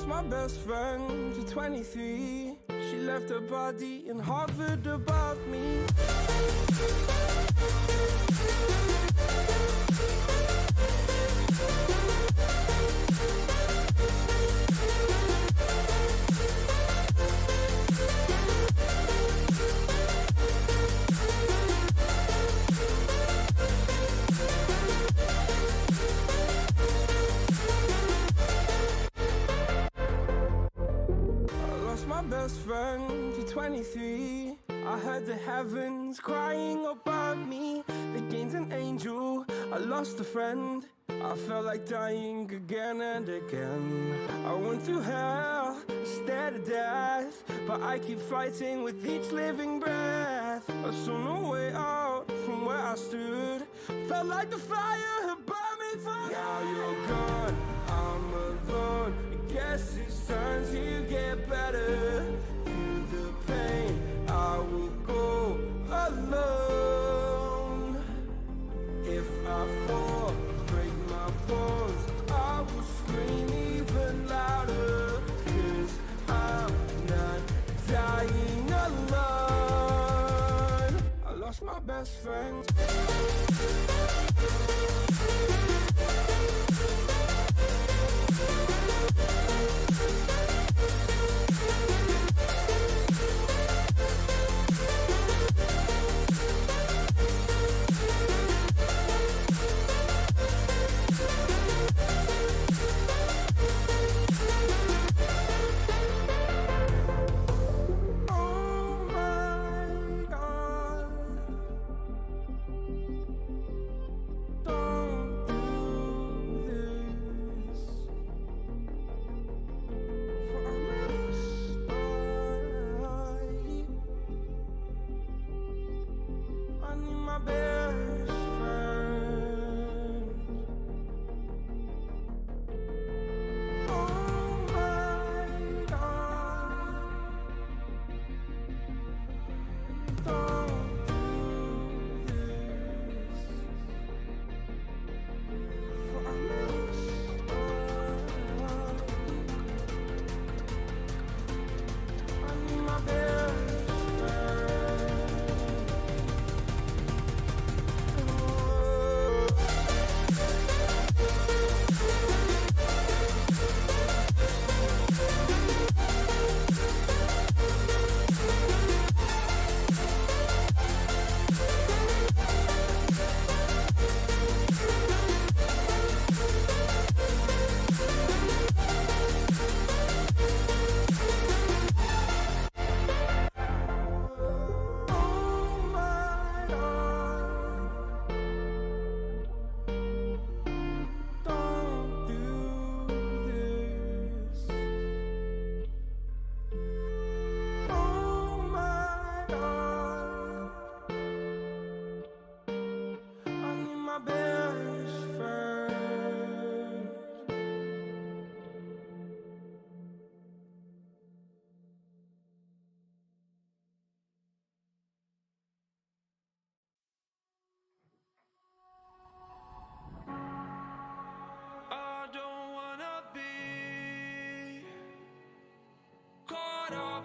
lost my best friend to 23. She left her body in Harvard above me. My best friend to 23. I heard the heavens crying above me. They gained an angel, I lost a friend. I felt like dying again and again. I went through hell, stared at death, but I keep fighting with each living breath. I saw no way out from where I stood. Felt like the fire had burned me from. Now you're gone, I'm alone. I guess it's time to get better. Through the pain, I will go alone. If I fall, break my bones, I will scream even louder. 'Cause I'm not dying alone. I lost my best friend.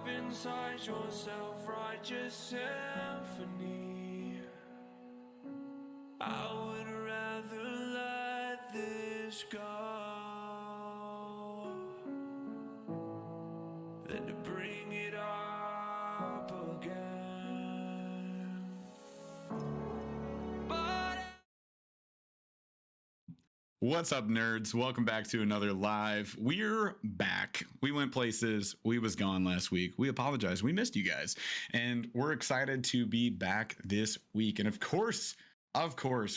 Inside your self-righteous symphony, I would rather let this go than to bring it up again. What's up, nerds? Welcome back to another live. We're back. We went places. We was gone last week. We apologize. We missed you guys. And we're excited to be back this week. And of course,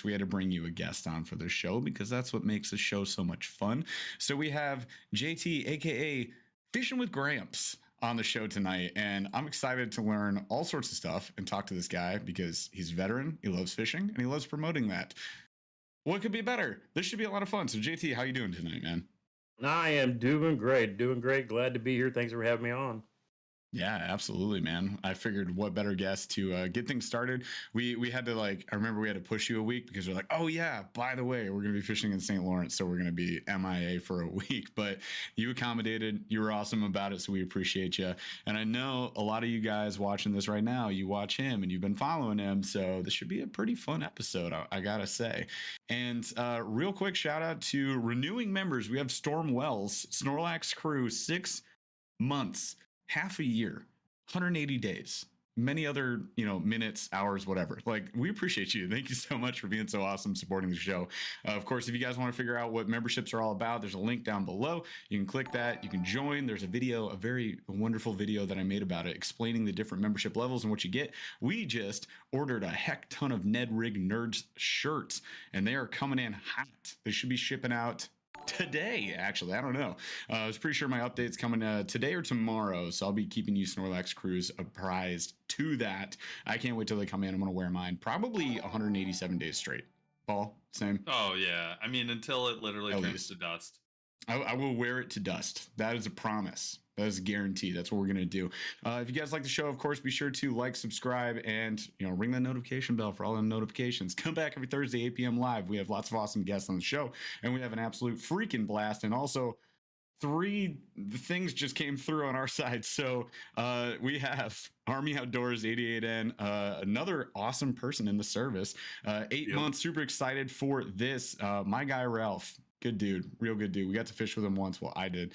we had to bring you a guest on for the show because that's what makes the show so much fun. So we have JT, aka Fishing with Gramps, on the show tonight. And I'm excited to learn all sorts of stuff and talk to this guy because he's a veteran, he loves fishing, and he loves promoting that. What could be better? This should be a lot of fun. So JT, how you doing tonight, man? I am doing great. Glad to be here. Thanks for having me on. Yeah, absolutely, man. I figured what better guest to get things started. We had to like I remember we had to push you a week because we're like, oh yeah, by the way, we're gonna be fishing in St. Lawrence, so we're gonna be MIA for a week. But you accommodated. You were awesome about it, so we appreciate you. And I know a lot of you guys watching this right now, you watch him and you've been following him, so this should be a pretty fun episode. I gotta say. And real quick shout out to renewing members. We have Storm Wells, Snorlax crew, 6 months, half a year, 180 days, many other, minutes, hours, whatever. Like, we appreciate you. Thank you so much for being so awesome, supporting the show. Of course, if you guys want to figure out what memberships are all about, there's a link down below. You can click that. You can join. There's a video, a very wonderful video that I made about it, explaining the different membership levels and what you get. We just ordered a heck ton of Ned Rig Nerds shirts, and they are coming in hot. They should be shipping out today, actually. I don't know. I was pretty sure my update's coming today or tomorrow, so I'll be keeping you Snorlax crews apprised to that. I can't wait till they come in. I'm going to wear mine probably 187 days straight. Paul, same? Oh, yeah. I mean, until it literally turns to dust. I will wear it to dust. That is a promise. That is a guarantee. That's what we're going to do. If you guys like the show, of course, be sure to like, subscribe, and ring that notification bell for all the notifications. Come back every Thursday, 8 p.m. live. We have lots of awesome guests on the show, and we have an absolute freaking blast. And also, 3 things just came through on our side. So we have Army Outdoors 88N, another awesome person in the service. 8 months, super excited for this. My guy, Ralph. Good dude, real good dude. We got to fish with him once. Well, I did.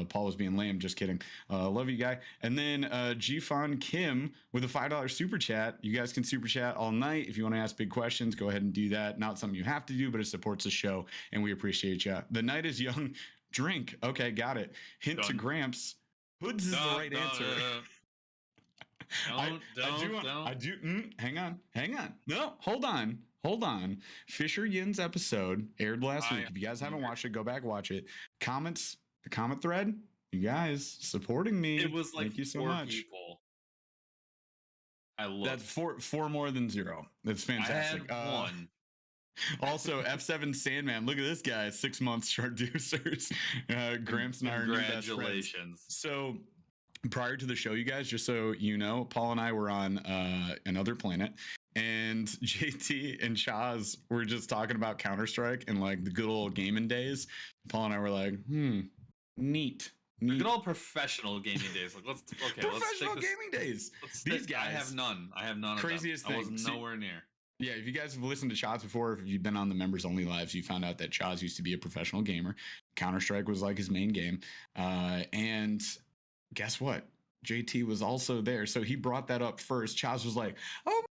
Paul was being lame. Just kidding. Love you, guy. And then Gfon Kim with a $5 super chat. You guys can super chat all night. If you want to ask big questions, go ahead and do that. Not something you have to do, but it supports the show, and we appreciate you. The night is young. Drink. Okay, got it. Hint Done. To Gramps. Hoods is the right answer. I do. Hang on. No, hold on. Fisher Yin's episode aired last week. If you guys haven't watched it, go back, watch it. Comments, the comment thread, you guys supporting me. It was like thank you so 4 much. people. I love That's four more than 0. That's fantastic. I had 1. Also, F7 Sandman. Look at this guy. 6 months Charducers. Gramps and I are new best friends. Congratulations. So prior to the show, you guys, just so you know, Paul and I were on another planet, and JT and Chaz were just talking about Counter-Strike and like the good old gaming days. Paul and I were like, neat. The good old professional gaming days. Like, let's take gaming days. These guys. I have none. Craziest of them. thing. I was nowhere near. Yeah, if you guys have listened to Chaz before, if you've been on the members only lives, you found out that Chaz used to be a professional gamer. Counter-Strike was like his main game. And guess what? JT was also there. So he brought that up first. Chaz was like, oh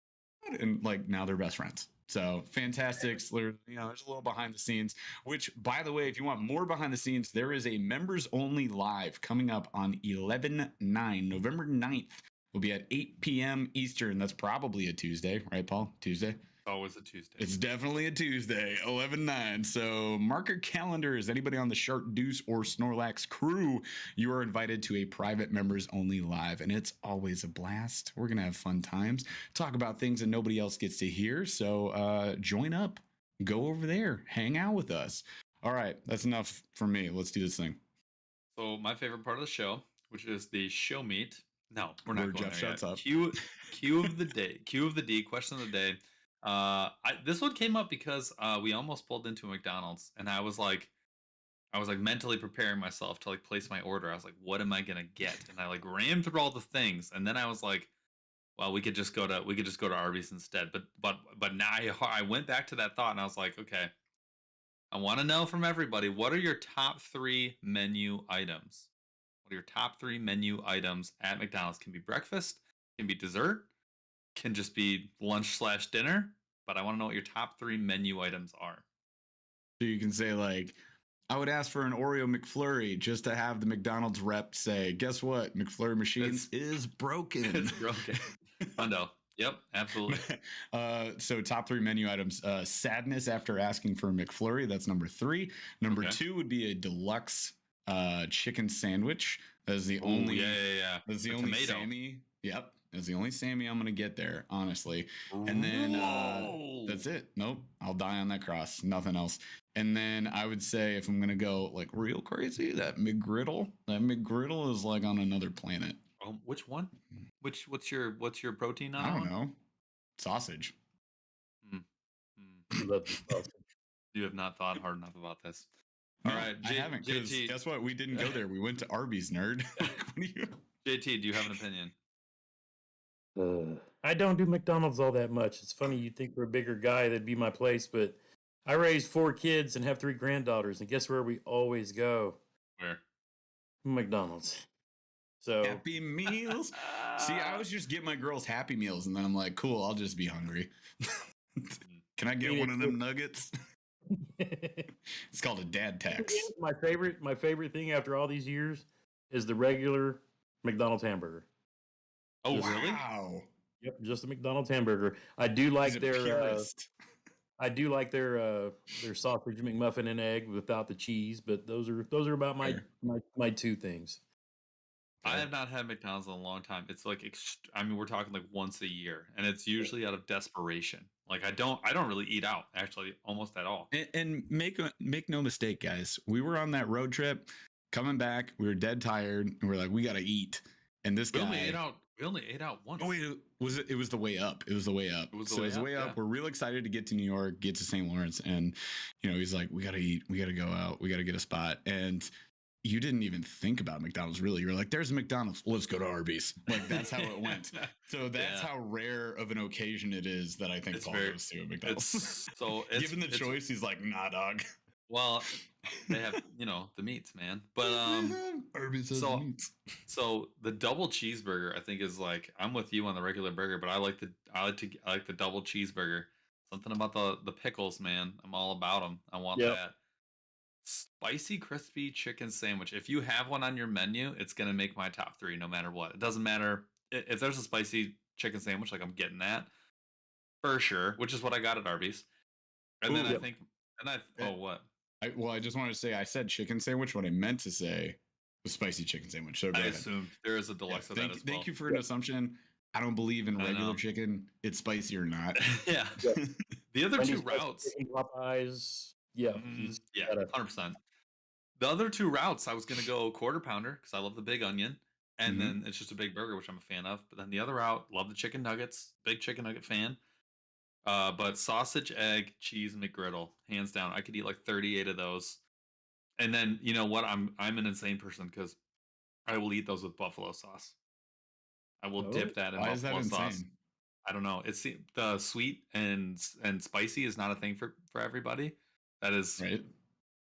my God. And like now they're best friends. So fantastic. There's a little behind the scenes, which, by the way, if you want more behind the scenes, there is a members only live coming up on 11/9, November 9th. We'll be at 8 p.m. Eastern. That's probably a Tuesday, right, Paul? Tuesday? Always a Tuesday. It's definitely a Tuesday, 11/9. So mark your calendars. Anybody on the Shark Deuce or Snorlax crew, you are invited to a private members only live, and it's always a blast. We're going to have fun times, talk about things that nobody else gets to hear. So join up, go over there, hang out with us. All right, that's enough for me. Let's do this thing. So my favorite part of the show, which is the show meet. No, we're not Where going Jeff there shuts yet. up. Q of the day. Q of the D. Question of the day. This one came up because we almost pulled into a McDonald's, and I was like mentally preparing myself to like place my order. I was like, what am I gonna get? And I like ran through all the things, and then I was like, well, we could just go to Arby's instead. But now I went back to that thought, and I was like, okay, I want to know from everybody, what are your top 3 menu items? What are your top 3 menu items at McDonald's? Can be breakfast, can be dessert, can just be lunch/dinner, but I want to know what your top 3 menu items are. So you can say like, I would ask for an Oreo McFlurry just to have the McDonald's rep say, guess what? McFlurry machine is broken. It's broken. Hundo. Yep, absolutely. So top 3 menu items. Sadness after asking for a McFlurry. That's number 3. Number 2 would be a deluxe chicken sandwich. That's the only. Yeah. That's the only tomato. Sammy. Yep. That's the only Sammy I'm gonna get there, honestly. And then that's it. Nope. I'll die on that cross. Nothing else. And then I would say, if I'm gonna go like real crazy, that McGriddle is like on another planet. Oh which one? What's your protein on I that don't one? know. Sausage. Mm, He mm. loves the sausage. You have not thought hard enough about this. All No, right, I haven't. Because JT. guess what? We didn't go there. We went to Arby's, nerd. Like, what do you? JT, do you have an opinion? I don't do McDonald's all that much. It's funny, you'd think for a bigger guy that'd be my place, but I raised 4 kids and have 3 granddaughters, and guess where we always go? Where? McDonald's. So Happy Meals. See, I was just getting my girls Happy Meals, and then I'm like, cool, I'll just be hungry. Can I get Eat one it of them nuggets? It's called a dad tax. my favorite thing after all these years is the regular McDonald's hamburger. Oh, Just- really? Wow. Yep, just a McDonald's hamburger. I do like He's a their purist. sausage McMuffin and egg without the cheese, but those are about Fair. my 2 things. I have not had McDonald's in a long time. It's like I mean, we're talking like once a year, and it's usually out of desperation. Like I don't really eat out actually almost at all. And make no mistake, guys. We were on that road trip, coming back. We were dead tired, and we're like, we gotta eat. And this We guy only ate out once. Oh wait, it was the way up. It was the way up. It was the so way it was the up, way yeah. up. We're real excited to get to New York, get to St. Lawrence, and he's like, we gotta eat, we gotta go out, we gotta get a spot. And you didn't even think about McDonald's really. You're like, there's a McDonald's, let's go to Arby's. Like that's how it went. So that's Yeah. how rare of an occasion it is that I think It's Paul very- goes to a McDonald's. Given the it's- choice, he's like, nah, dog. Well, they have the meats, man. But Arby's has so- meats. so the double cheeseburger, I think, is like I'm with you on the regular burger, but I like the double cheeseburger. Something about the pickles, man. I'm all about them. I want Yep. that. Spicy crispy chicken sandwich. If you have one on your menu, it's gonna make my top 3 no matter what. It doesn't matter if there's a spicy chicken sandwich, like I'm getting that for sure, which is what I got at Arby's. And then Ooh. I Yep. think, what? I just wanted to say I said chicken sandwich. What I meant to say was spicy chicken sandwich. So go I ahead. assumed there is a deluxe of that as well. Thank you for an assumption. I don't believe in I regular know. chicken. It's spicy or not. Yeah. Yeah. The other 2 Wendy's spicy routes. chicken, Popeyes. Yeah. Yeah, gotta- 100%. The other 2 routes, I was gonna go quarter pounder because I love the big onion, and Mhm. then it's just a big burger, which I'm a fan of. But then the other route, love the chicken nuggets, big chicken nugget fan. But sausage, egg, cheese, McGriddle, hands down. I could eat like 38 of those. And then you know what? I'm an insane person because I will eat those with buffalo sauce. I will Oh, dip that in Why is that buffalo sauce. insane? I don't know. It's the sweet and spicy is not a thing for everybody. That is Right?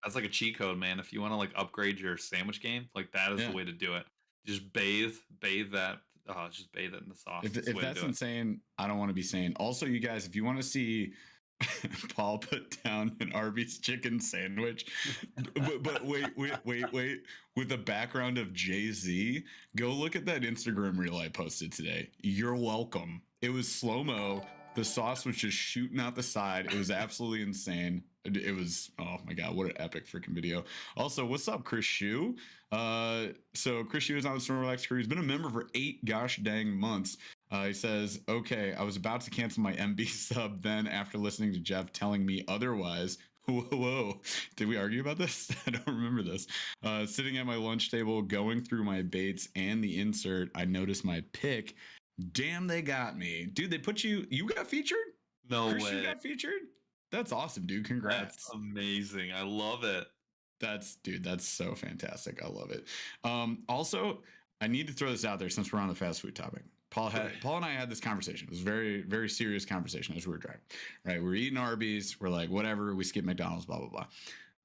That's like a cheat code, man. If you want to like upgrade your sandwich game, like that is Yeah. the way to do it. Just bathe that. Just bathe it in the sauce. If That's the way to that's do it. insane, I don't want to be sane. Also, you guys, if you want to see Paul put down an Arby's chicken sandwich, but wait, with the background of Jay-Z, go look at that Instagram reel I posted today. You're welcome. It was slow-mo. The sauce was just shooting out the side. It was absolutely insane. It was, oh my God, what an epic freaking video. Also, what's up, Chris Shue? So Chris Shue is on the Snorlax crew. He's been a member for 8 gosh dang months. He says, okay, I was about to cancel my MB sub then after listening to Jeff telling me otherwise. Whoa. Did we argue about this? I don't remember this. Sitting at my lunch table, going through my baits and the insert, I noticed my pick. Damn, they got me. Dude, they put you got featured? No Chris, way. you got featured? That's awesome, dude. Congrats. That's amazing. I love it. That's so fantastic. I love it. Also, I need to throw this out there since we're on the fast food topic. Paul and I had this conversation. It was a very, very serious conversation as we were driving. Right. We're eating Arby's. We're like, whatever, we skip McDonald's, blah, blah, blah.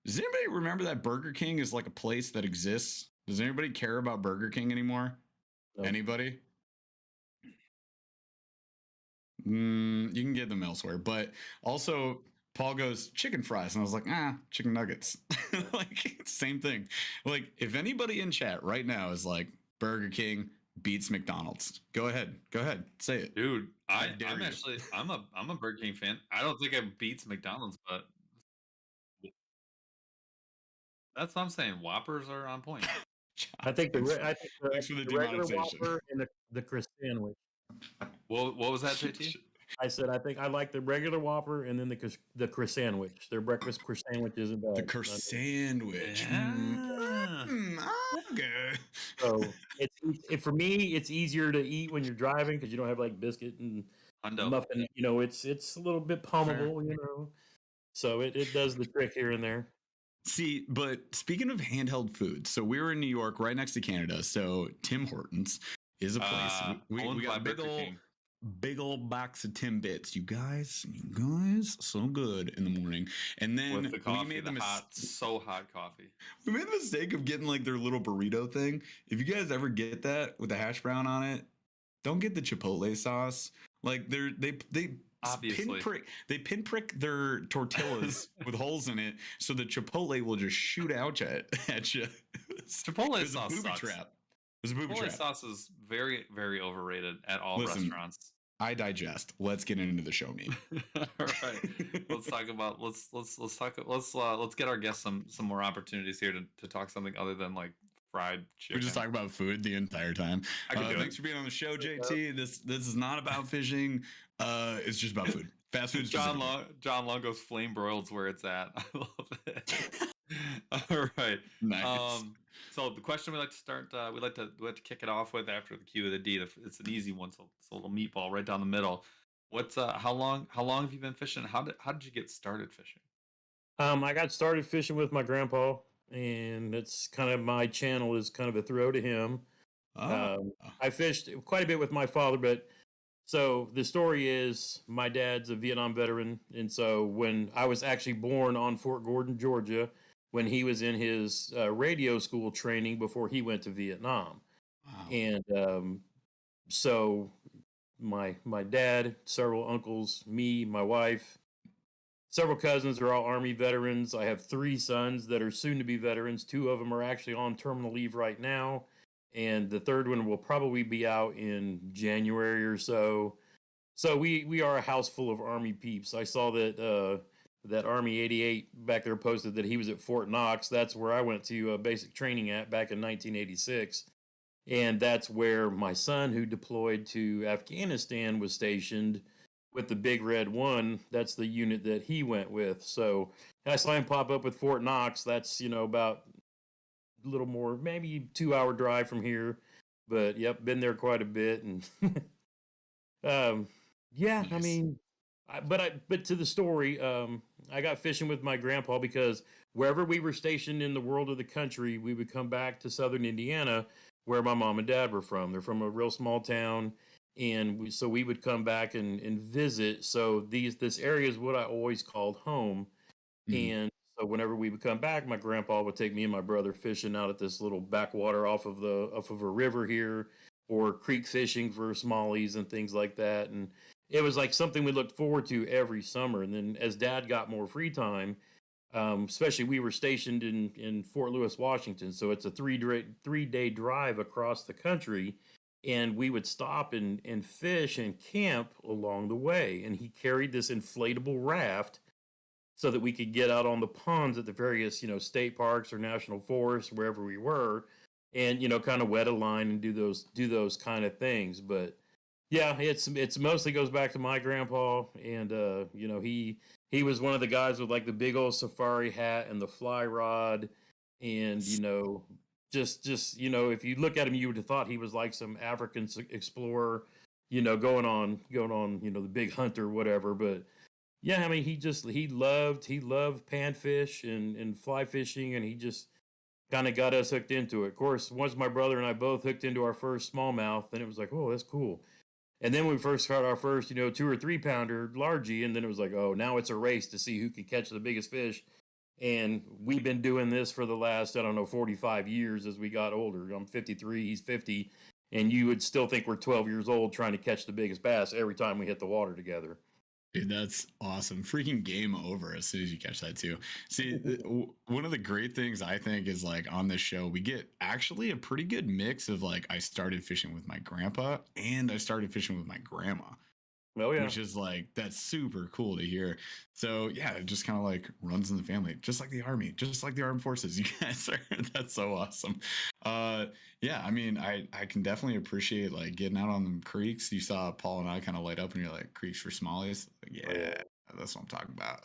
Does anybody remember that Burger King is like a place that exists? Does anybody care about Burger King anymore? No. Anybody? You can get them elsewhere, but also Paul goes chicken fries, and I was like, chicken nuggets. Like same thing. Like if anybody in chat right now is like Burger King beats McDonald's, go ahead, say it, Dude, I'm dare you. actually I'm a Burger King fan. I don't think it beats McDonald's, but that's what I'm saying. Whoppers are on point. I think the Thanks for the regular demonetization. Whopper and the Chris sandwich. What was that, JT? I said I like the regular Whopper and then the Chris sandwich. Their breakfast Chris sandwich isn't bad. The curse sandwich. Yeah. Okay. So it's for me, it's easier to eat when you're driving because you don't have like biscuit and Hundo. muffin. You know, it's a little bit pummable. You know, so it does the trick here and there. See, but speaking of handheld food, so we were in New York, right next to Canada. So Tim Hortons is a place. We got a big old box of Timbits. You guys, so good in the morning. And then With the coffee, we made the so hot coffee. We made the mistake of getting like their little burrito thing. If you guys ever get that with a hash brown on it, don't get the chipotle sauce. Like they Obviously pinprick their tortillas with holes in it, so the chipotle will just shoot out at you. Chipotle sauce booby sucks. trap. It was a booby trap. Sauce is very, very overrated at all restaurants. I digest. Let's get into the show me. All right. Let's talk about let's get our guests some more opportunities here to talk something other than like fried chicken. We're just talking about food the entire time. Thanks for being on the show, JT. This is not about fishing. It's just about food. Fast food. John Longo's flame broiled's where it's at. I love it. All right. Nice. So the question we like to start, we like to kick it off with after the Q of the D. It's an easy one, so it's a little meatball right down the middle. What's how long have you been fishing? How did you get started fishing? I got started fishing with my grandpa, and it's kind of my channel is kind of a throw to him. I fished quite a bit with my father, but so the story is my dad's a Vietnam veteran, and so when I was actually born on Fort Gordon, Georgia, when he was in his radio school training before he went to Vietnam. Wow. And so my dad, several uncles, me, my wife, several cousins are all Army veterans. I have 3 sons that are soon to be veterans. 2 of them are actually on terminal leave right now, and the 3rd one will probably be out in January or so. So we are a house full of Army peeps. I saw that that Army 88 back there posted that he was at Fort Knox. That's where I went to basic training at back in 1986. And that's where my son, who deployed to Afghanistan, was stationed with the Big Red 1. That's the unit that he went with. So I saw him pop up with Fort Knox. That's, about a little more, maybe 2-hour drive from here. But, yep, been there quite a bit. And, yeah, nice. I mean, but to the story, I got fishing with my grandpa because wherever we were stationed in the world of the country, we would come back to southern Indiana, where my mom and dad were from. They're from a real small town, and so we would come back and visit. So this area is what I always called home. Mm-hmm. And so whenever we would come back, my grandpa would take me and my brother fishing out at this little backwater off of a river here, or creek fishing for smallies and things like that. And it was like something we looked forward to every summer. And then as Dad got more free time, especially we were stationed in Fort Lewis, Washington. So it's a 3-day drive across the country. And we would stop and fish and camp along the way. And he carried this inflatable raft so that we could get out on the ponds at the various, state parks or national forests, wherever we were, and, kind of wet a line and do those kind of things. But yeah, it's mostly goes back to my grandpa, and he was one of the guys with like the big old safari hat and the fly rod, and just if you look at him, you would have thought he was like some African explorer, going on the big hunt or whatever. But yeah, I mean, he loved panfish and fly fishing, and he just kind of got us hooked into it. Of course, once my brother and I both hooked into our first smallmouth, then it was like, oh, that's cool. And then we first caught our first, 2 or 3 pounder largie, and then it was like, oh, now it's a race to see who can catch the biggest fish. And we've been doing this for the last, 45 years as we got older. I'm 53, he's 50, and you would still think we're 12 years old trying to catch the biggest bass every time we hit the water together. Dude, that's awesome. Freaking game over as soon as you catch that too. See, one of the great things I think is like on this show, we get actually a pretty good mix of like, I started fishing with my grandpa and I started fishing with my grandma. Oh, yeah. Which is like, that's super cool to hear. So yeah, it just kind of like runs in the family, just like the Army, just like the armed forces. You guys are, that's so awesome. Yeah, I mean, I can definitely appreciate like getting out on them creeks. You saw Paul and I kind of light up and you're like, creeks for smallies. Like, yeah, that's what I'm talking about.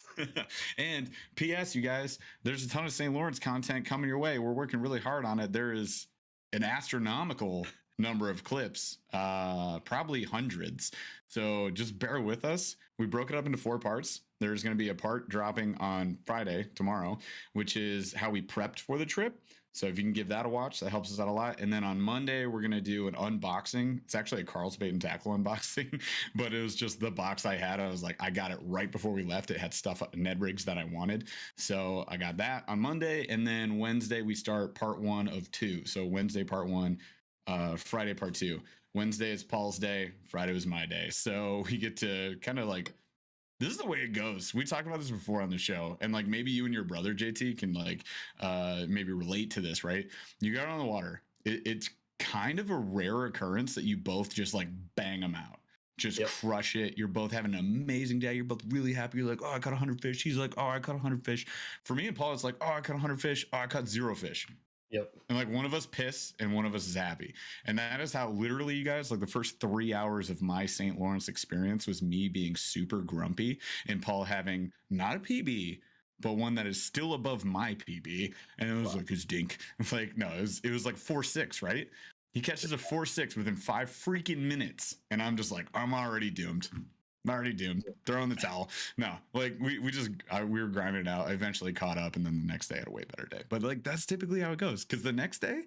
And P.S. you guys, there's a ton of St. Lawrence content coming your way. We're working really hard on it. There is an astronomical number of clips, probably hundreds. So just bear with us. We broke it up into 4 parts. There's going to be a part dropping on Friday, tomorrow, which is how we prepped for the trip. So if you can give that a watch, that helps us out a lot. And then on Monday, we're going to do an unboxing. It's actually a Carl's Bait and Tackle unboxing, but it was just the box I had. I was like, I got it right before we left. It had stuff, Ned rigs that I wanted. So I got that on Monday. And then Wednesday, we start part 1 of 2. So Wednesday, part 1, Friday, part 2. Wednesday is Paul's day. Friday was my day. So we get to kind of like, this is the way it goes. We talked about this before on the show, and like maybe you and your brother JT can like maybe relate to this, right? You got on the water. It's kind of a rare occurrence that you both just like bang them out, just crush it. You're both having an amazing day. You're both really happy. You're like, oh, I caught 100 fish. He's like, oh, I caught 100 fish. For me and Paul, it's like, oh, I caught 100 fish. Oh, I caught 0 fish. Yep. And like one of us piss and one of us is happy. And that is how literally, you guys, like the first 3 hours of my St. Lawrence experience was me being super grumpy and Paul having not a PB, but one that is still above my PB. And it was like his dink. It's like, no, it was like 4.6, right? He catches a 4.6 within 5 freaking minutes. And I'm just like, I'm already doomed. I'm already doomed. Throw in the towel. No, like we were grinding it out. I eventually caught up, and then the next day I had a way better day. But like that's typically how it goes. Because the next day,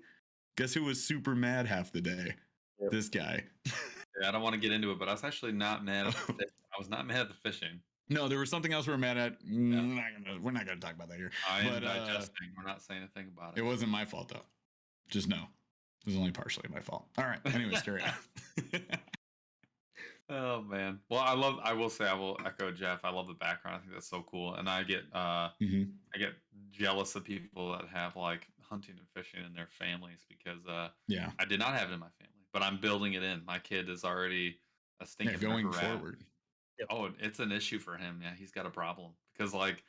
guess who was super mad half the day? Yep. This guy. Yeah, I don't want to get into it, but I was actually not mad at the fishing. I was not mad at the fishing. No, there was something else we were mad at. Yeah. We're not gonna talk about that here. I am digesting. We're not saying anything about it. It wasn't my fault though. Just know. It was only partially my fault. All right. Anyways, carry on. Oh man. Well, I will say I will echo Jeff. I love the background. I think that's so cool. And I get I get jealous of people that have like hunting and fishing in their families because I did not have it in my family, but I'm building it in. My kid is already a stinking going forward. Oh, it's an issue for him. Yeah, he's got a problem because like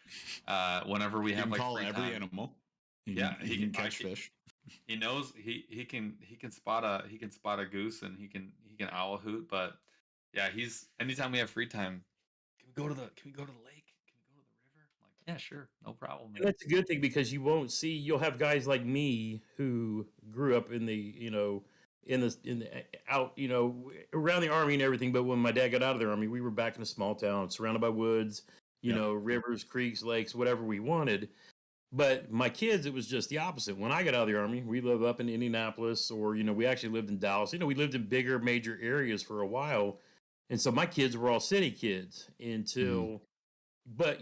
whenever we have like call free every time, animal. He can catch fish. He knows he can spot a goose and he can owl hoot, but yeah, he's anytime we have free time, can we go to the lake? Can we go to the river? I'm like, yeah, sure, no problem. And that's a good thing because you'll have guys like me who grew up in the out, around the Army and everything. But when my dad got out of the Army, we were back in a small town surrounded by woods, rivers, creeks, lakes, whatever we wanted. But my kids, it was just the opposite. When I got out of the Army, we lived up in Indianapolis or, we actually lived in Dallas. We lived in bigger major areas for a while. And so my kids were all city kids until, but,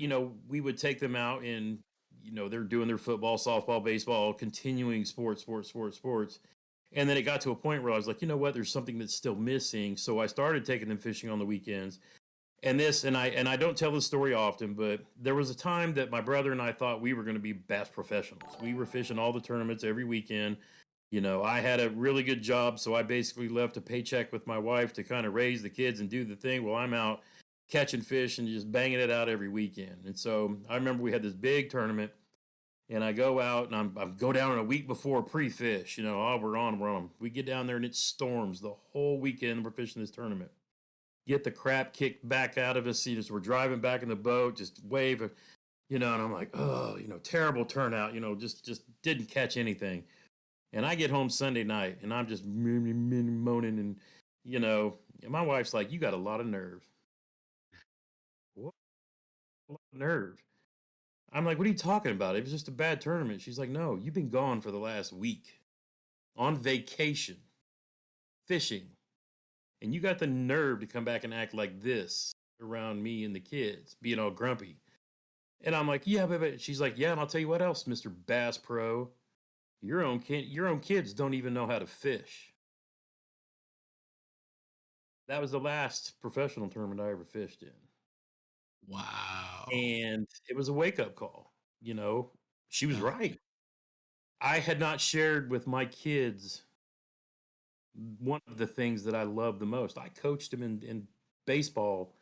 we would take them out and, they're doing their football, softball, baseball, continuing sports. And then it got to a point where I was like, you know what, there's something that's still missing. So I started taking them fishing on the weekends. And I don't tell this story often, but there was a time that my brother and I thought we were going to be bass professionals. We were fishing all the tournaments every weekend. I had a really good job, so I basically left a paycheck with my wife to kind of raise the kids and do the thing while I'm out catching fish and just banging it out every weekend. And so I remember we had this big tournament, and I go out and I go down a week before pre-fish. We're on. We get down there and it storms the whole weekend. We're fishing this tournament. Get the crap kicked back out of us. We're driving back in the boat, just wave, and I'm like, oh, terrible turnout. Just didn't catch anything. And I get home Sunday night, and I'm just moaning, and and my wife's like, "You got a lot of nerve." What? A lot of nerve. I'm like, "What are you talking about? It was just a bad tournament." She's like, "No, you've been gone for the last week, on vacation, fishing, and you got the nerve to come back and act like this around me and the kids, being all grumpy." And I'm like, "Yeah, but," she's like, "Yeah, and I'll tell you what else, Mr. Bass Pro. Your own kids don't even know how to fish." That was the last professional tournament I ever fished in. Wow. And it was a wake-up call. She was right. I had not shared with my kids one of the things that I love the most. I coached them in baseball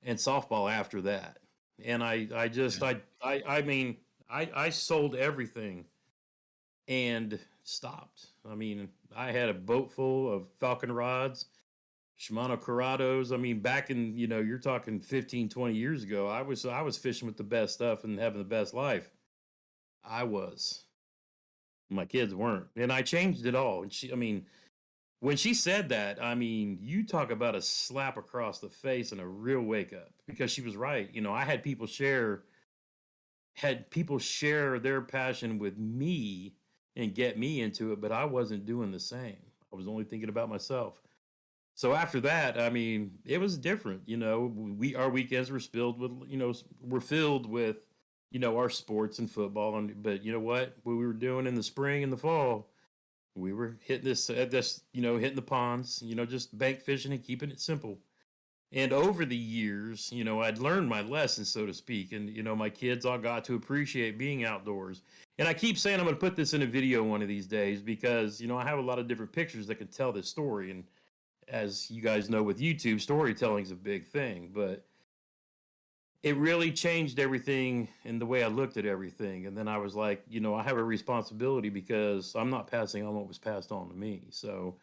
and softball after that. And I sold everything and stopped. I had a boat full of Falcon rods, Shimano Curados. Back in, you're talking 15, 20 years ago, I was fishing with the best stuff and having the best life. I was. My kids weren't. And I changed it all. And when she said that, I mean, you talk about a slap across the face and a real wake up, because she was right. You know, I had people share their passion with me and get me into it, but I wasn't doing the same. I was only thinking about myself. So after that, I mean, it was different. You know, our weekends were filled with, our sports and football. And but you know what we were doing in the spring and the fall, we were hitting hitting the ponds, just bank fishing and keeping it simple. And over the years, I'd learned my lesson, so to speak. And, my kids all got to appreciate being outdoors. And I keep saying I'm going to put this in a video one of these days because, I have a lot of different pictures that can tell this story. And as you guys know, with YouTube, storytelling is a big thing. But it really changed everything in the way I looked at everything. And then I was like, I have a responsibility because I'm not passing on what was passed on to me. So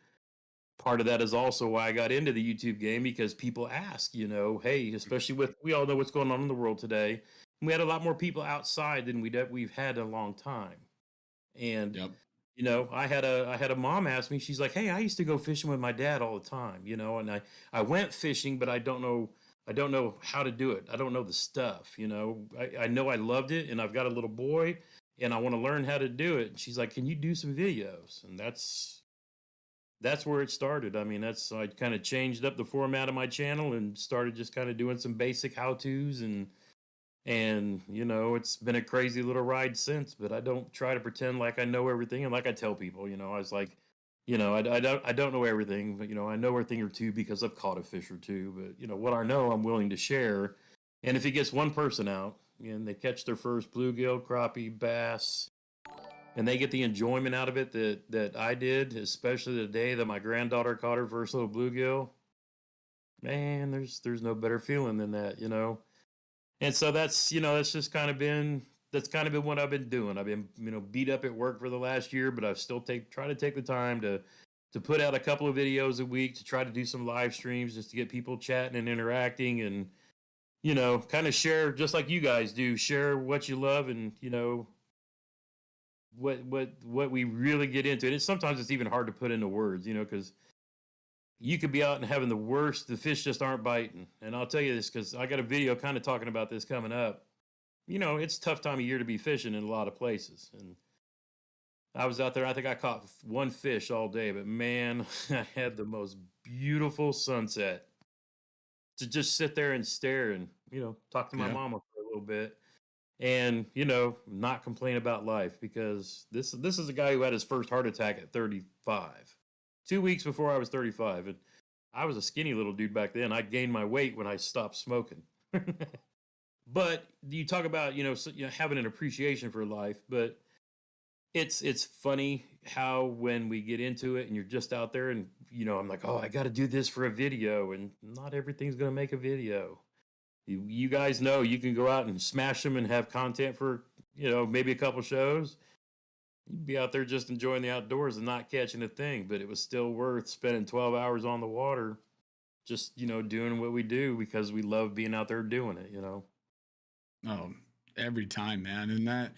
part of that is also why I got into the YouTube game, because people ask, hey, especially we all know what's going on in the world today. We had a lot more people outside than we've had in a long time. And, Yep. I had a mom ask me, she's like, hey, I used to go fishing with my dad all the time, and I went fishing, but I don't know how to do it. I don't know the stuff, I know I loved it, and I've got a little boy and I want to learn how to do it. And she's like, can you do some videos? And that's where it started. I mean, I kind of changed up the format of my channel and started just kind of doing some basic how-tos, and it's been a crazy little ride since, but I don't try to pretend like I know everything. And like I tell people, I was like, I don't know everything, but I know a thing or two because I've caught a fish or two, but what I know, I'm willing to share. And if it gets one person out and they catch their first bluegill, crappie, bass, and they get the enjoyment out of it that I did, especially the day that my granddaughter caught her first little bluegill, man, there's no better feeling than that, And so that's kind of been what I've been doing. I've been, beat up at work for the last year, but I've still try to take the time to put out a couple of videos a week, to try to do some live streams just to get people chatting and interacting, and kind of share, just like you guys do, share what you love, and what we really get into. And sometimes it's even hard to put into words, because you could be out and having the fish just aren't biting. And I'll tell you this because I got a video kind of talking about this coming up. It's a tough time of year to be fishing in a lot of places. And I was out there, I think I caught one fish all day, but man, I had the most beautiful sunset to just sit there and stare and, talk to my mama for a little bit. And not complain about life, because this is a guy who had his first heart attack at 35, 2 weeks before I was 35, and I was a skinny little dude back then. I gained my weight when I stopped smoking. But you talk about having an appreciation for life, but it's funny how when we get into it and you're just out there and I'm like, oh, I got to do this for a video, and not everything's gonna make a video. You guys know you can go out and smash them and have content for, maybe a couple shows. You'd be out there just enjoying the outdoors and not catching a thing, but it was still worth spending 12 hours on the water, just, doing what we do because we love being out there doing it, Oh, every time, man. And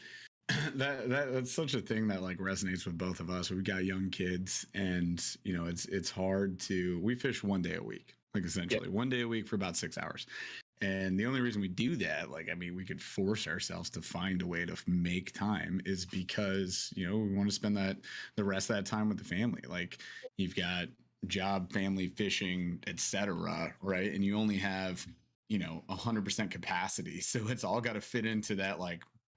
that's such a thing that like resonates with both of us. We've got young kids, and it's hard we fish one day a week, like essentially one day a week for about 6 hours. And the only reason we do that, we could force ourselves to find a way to make time, is because, we want to spend the rest of that time with the family. Like, you've got job, family, fishing, etc., right? And you only have, 100% capacity. So it's all got to fit into that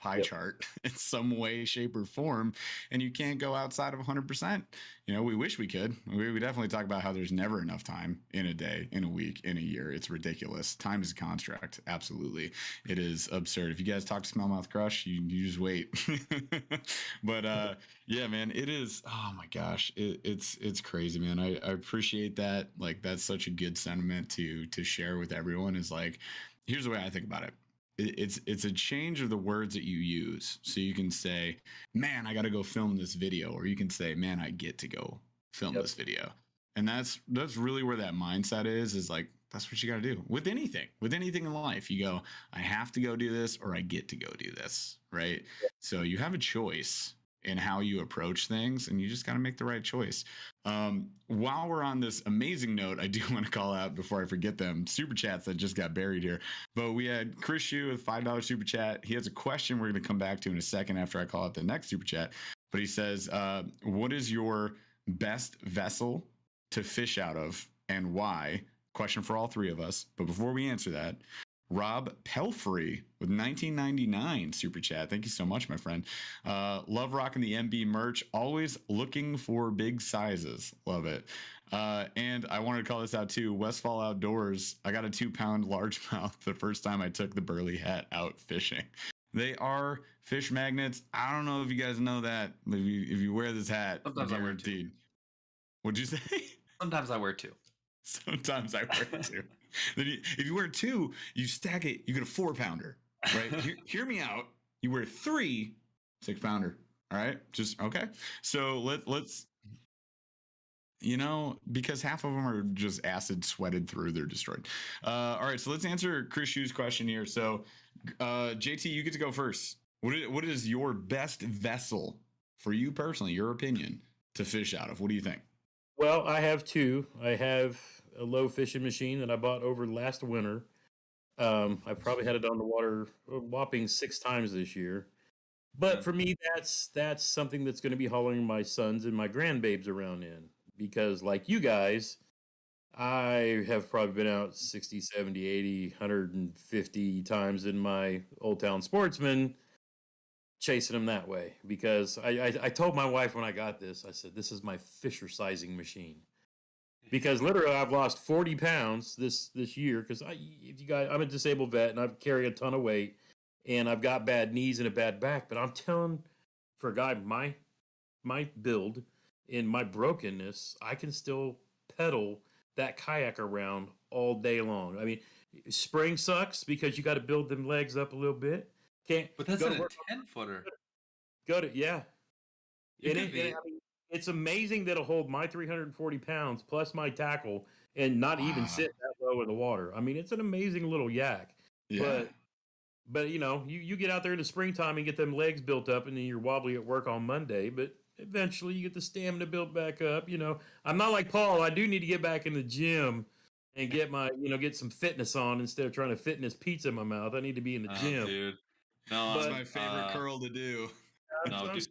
pie chart in some way, shape, or form. And you can't go outside of 100%. We wish we could. We definitely talk about how there's never enough time in a day, in a week, in a year. It's ridiculous. Time is a construct. Absolutely. It is absurd. If you guys talk to Smellmouth Crush, you just wait. But yeah, man, it is. Oh my gosh. It's crazy, man. I appreciate that. That's such a good sentiment to share with everyone, is here's the way I think about it. It's a change of the words that you use. So you can say, man, I got to go film this video, or you can say, man, I get to go film this video. And that's really where that mindset is that's what you got to do with anything in life. You go, I have to go do this, or I get to go do this. Right. So you have a choice, in how you approach things, and you just got to make the right choice. While we're on this amazing note, I do want to call out before I forget them super chats that just got buried here. But we had Chris Shu with $5 super chat. He has a question we're going to come back to in a second after I call out the next super chat. But he says, what is your best vessel to fish out of and why? Question for all three of us. But before we answer that, Rob Pelfrey with 1999 super chat. Thank you so much, my friend. Love rocking the MB merch. Always looking for big sizes. Love it. And I wanted to call this out too. Westfall Outdoors. I got a 2-pound largemouth the first time I took the Burly hat out fishing. They are fish magnets. I don't know if you guys know that. If you wear this hat, Sometimes I wear two. What'd you say? Sometimes I wear two. Sometimes I wear two. If you wear two, you stack it, you get a 4-pounder, right? Hear me out. You wear 3 6-pounder. All right. Just okay. So let's, because half of them are just acid sweated through, they're destroyed. All right. So let's answer Chris Shu's question here. So, JT, you get to go first. What is your best vessel for you personally, your opinion, to fish out of? What do you think? Well, I have 2. I have a low fishing machine that I bought over last winter. I probably had it on the water a whopping 6 times this year. But for me, that's something that's going to be hauling my sons and my grandbabes around in. Because like you guys, I have probably been out 60, 70, 80, 150 times in my Old Town Sportsman chasing them that way. Because I told my wife when I got this, I said, this is my fisher sizing machine. Because literally I've lost 40 pounds this year because I'm a disabled vet and I carry a ton of weight and I've got bad knees and a bad back. But I'm telling, for a guy my build and my brokenness, I can still pedal that kayak around all day long. I mean, spring sucks because you got to build them legs up a little bit. But that's a 10-footer. Yeah. It's amazing that it'll hold my 340 pounds plus my tackle and not even sit that low in the water. I mean, it's an amazing little yak. Yeah. But you get out there in the springtime and get them legs built up, and then you're wobbly at work on Monday. But eventually, you get the stamina built back up. I'm not like Paul. I do need to get back in the gym and get get some fitness on instead of trying to fitness pizza in my mouth. I need to be in the gym. Dude. No, that's my favorite curl to do. No, dude.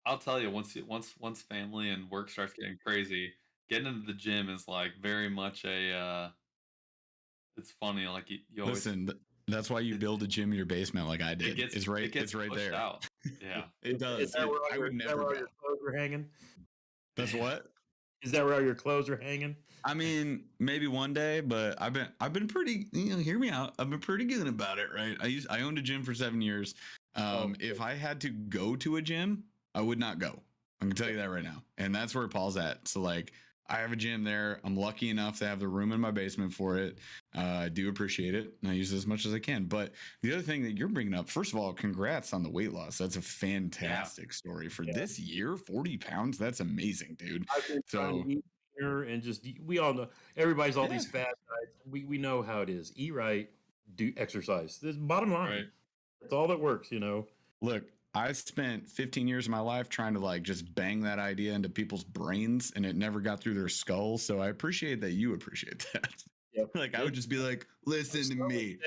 I'll tell you, once family and work starts getting crazy, getting into the gym is like very much a. It's funny, like you always. Listen, that's why you build a gym in your basement, like I did. It's right there. Out. Yeah, it does. Is that where your clothes are hanging? That's what. Is that where all your clothes are hanging? I mean, maybe one day, but I've been pretty. Hear me out. I've been pretty good about it, right? I owned a gym for 7 years. If I had to go to a gym, I would not go. I can tell you that right now. And that's where Paul's at. So like, I have a gym there. I'm lucky enough to have the room in my basement for it. I do appreciate it, and I use it as much as I can. But the other thing that you're bringing up, first of all, congrats on the weight loss. That's a fantastic story for this year. 40 pounds. That's amazing, dude. So and just we all know everybody's all these fat guys. We know how it is. Eat right, do exercise. This bottom line. Right. That's all that works. Look. I spent 15 years of my life trying to just bang that idea into people's brains, and it never got through their skulls. So I appreciate that you appreciate that. Yep. I would just be like, listen to me.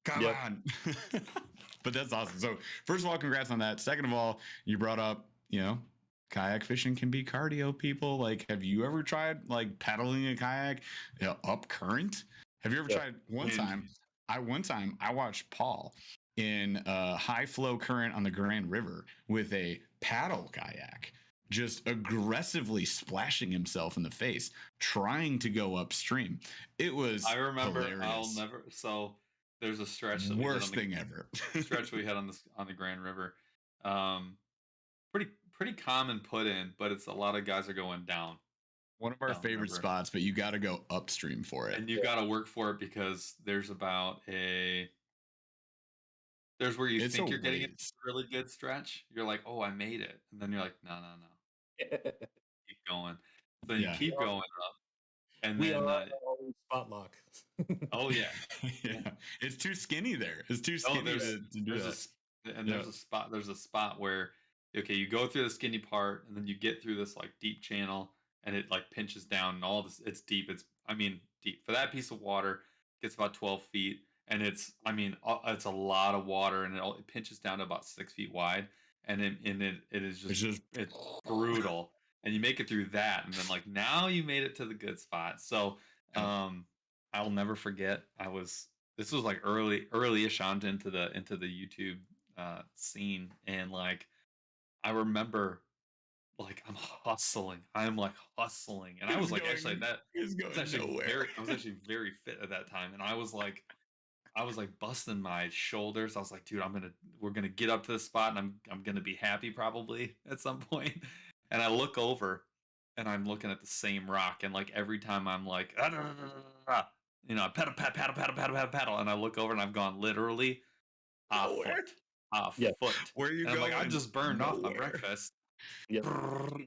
Come on. But that's awesome. So first of all, congrats on that. Second of all, you brought up, kayak fishing can be cardio, people. Like, have you ever tried paddling a kayak up current? Have you ever tried one time I watched Paul in a high flow current on the Grand River with a paddle kayak, just aggressively splashing himself in the face, trying to go upstream. It was hilarious. I'll never. So there's a stretch that worst thing ever. Stretch we had on the Grand River. Pretty common put in, but it's a lot of guys are going down. One of our favorite spots, but you got to go upstream for it, and you got to work for it because there's There's where you think you're getting a really good stretch. You're like, oh, I made it. And then you're like, no. Keep going. So you keep going up. And then spot lock. Oh, yeah. Yeah. It's too skinny there. It's too skinny to do that. and there's a spot where okay, you go through the skinny part and then you get through this like deep channel and it like pinches down and all this it's deep. It's I mean deep. For that piece of water, gets about 12 feet and it's a lot of water and it pinches down to about 6 feet wide it is It's just just it's brutal. And you make it through that and then like now you made it to the good spot. So Yep. I'll never forget. This was like early-ish on into the YouTube scene, and like I remember like I'm like hustling, and He I was was like actually going. that He was I was going actually nowhere. very fit at that time, and I was like busting my shoulders. I was like, dude, we're gonna get up to the spot, and I'm gonna be happy probably at some point. And I look over, and I'm looking at the same rock, and like every time I'm like, "Ah, ah, ah, ah," you know, paddle, paddle, paddle, paddle, paddle, paddle, and I look over, and I've gone literally a Nowhere. foot, a Yeah. foot, Where are you and I'm like, I going? just burned off my Nowhere. breakfast. Yep.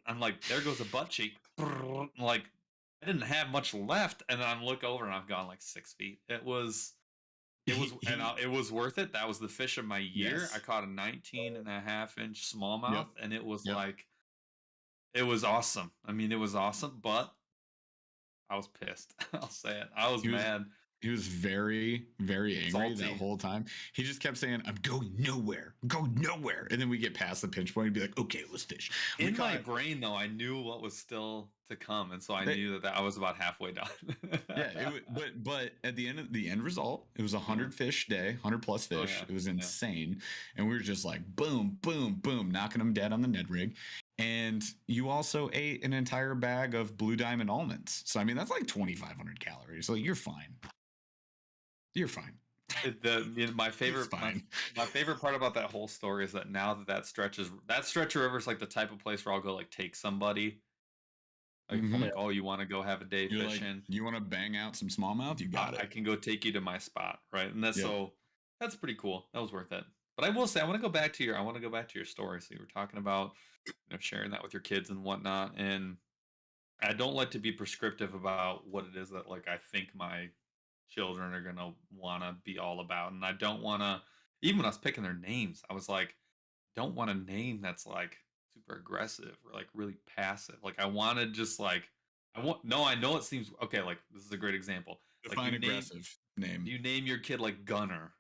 I'm like, there goes a butt cheek. Like, I didn't have much left, and then I look over, and I've gone like 6 feet. It was worth it. That was the fish of my year. Yes. I caught a 19.5-inch Yep. smallmouth, and it was Yep. like, it was awesome. I mean, it was awesome, but I was pissed. I'll say it. I was He was mad. he was very, very angry that Salty. whole time. He just kept saying, "I'm going nowhere, going nowhere." And then we get past the pinch point and be like, "Okay, let's fish." We In my caught brain, though, I knew what was still to come, and so I They- knew that I was about halfway done. yeah, but at the end result, it was 100 fish day, 100 plus Oh, fish. yeah. It was Yeah. insane, and we were just like boom, boom, boom, knocking them dead on the Ned rig. And you also ate an entire bag of Blue Diamond almonds. So I mean, that's like 2,500 calories. So you're fine. You're fine. My favorite fine. my favorite part about that whole story is that now that stretch of river is like the type of place where I'll go like take somebody like if I'm Mhm. like, oh, you want to go have a day You're like, fishing? you want to bang out some smallmouth? You got I it. can go take you to my spot, right? And Yep. that's pretty cool. That was worth it. But I will say I want to go back to your story. So you were talking about sharing that with your kids and whatnot, and I don't like to be prescriptive about what it is that like I think my children are gonna want to be all about, and I don't want to. Even when I was picking their names, I was like, don't want a name that's like super aggressive or like really passive. Like I wanted just like I want. No, I know it seems okay. Like this is a great example. Like Define aggressive name. you name your kid like Gunner,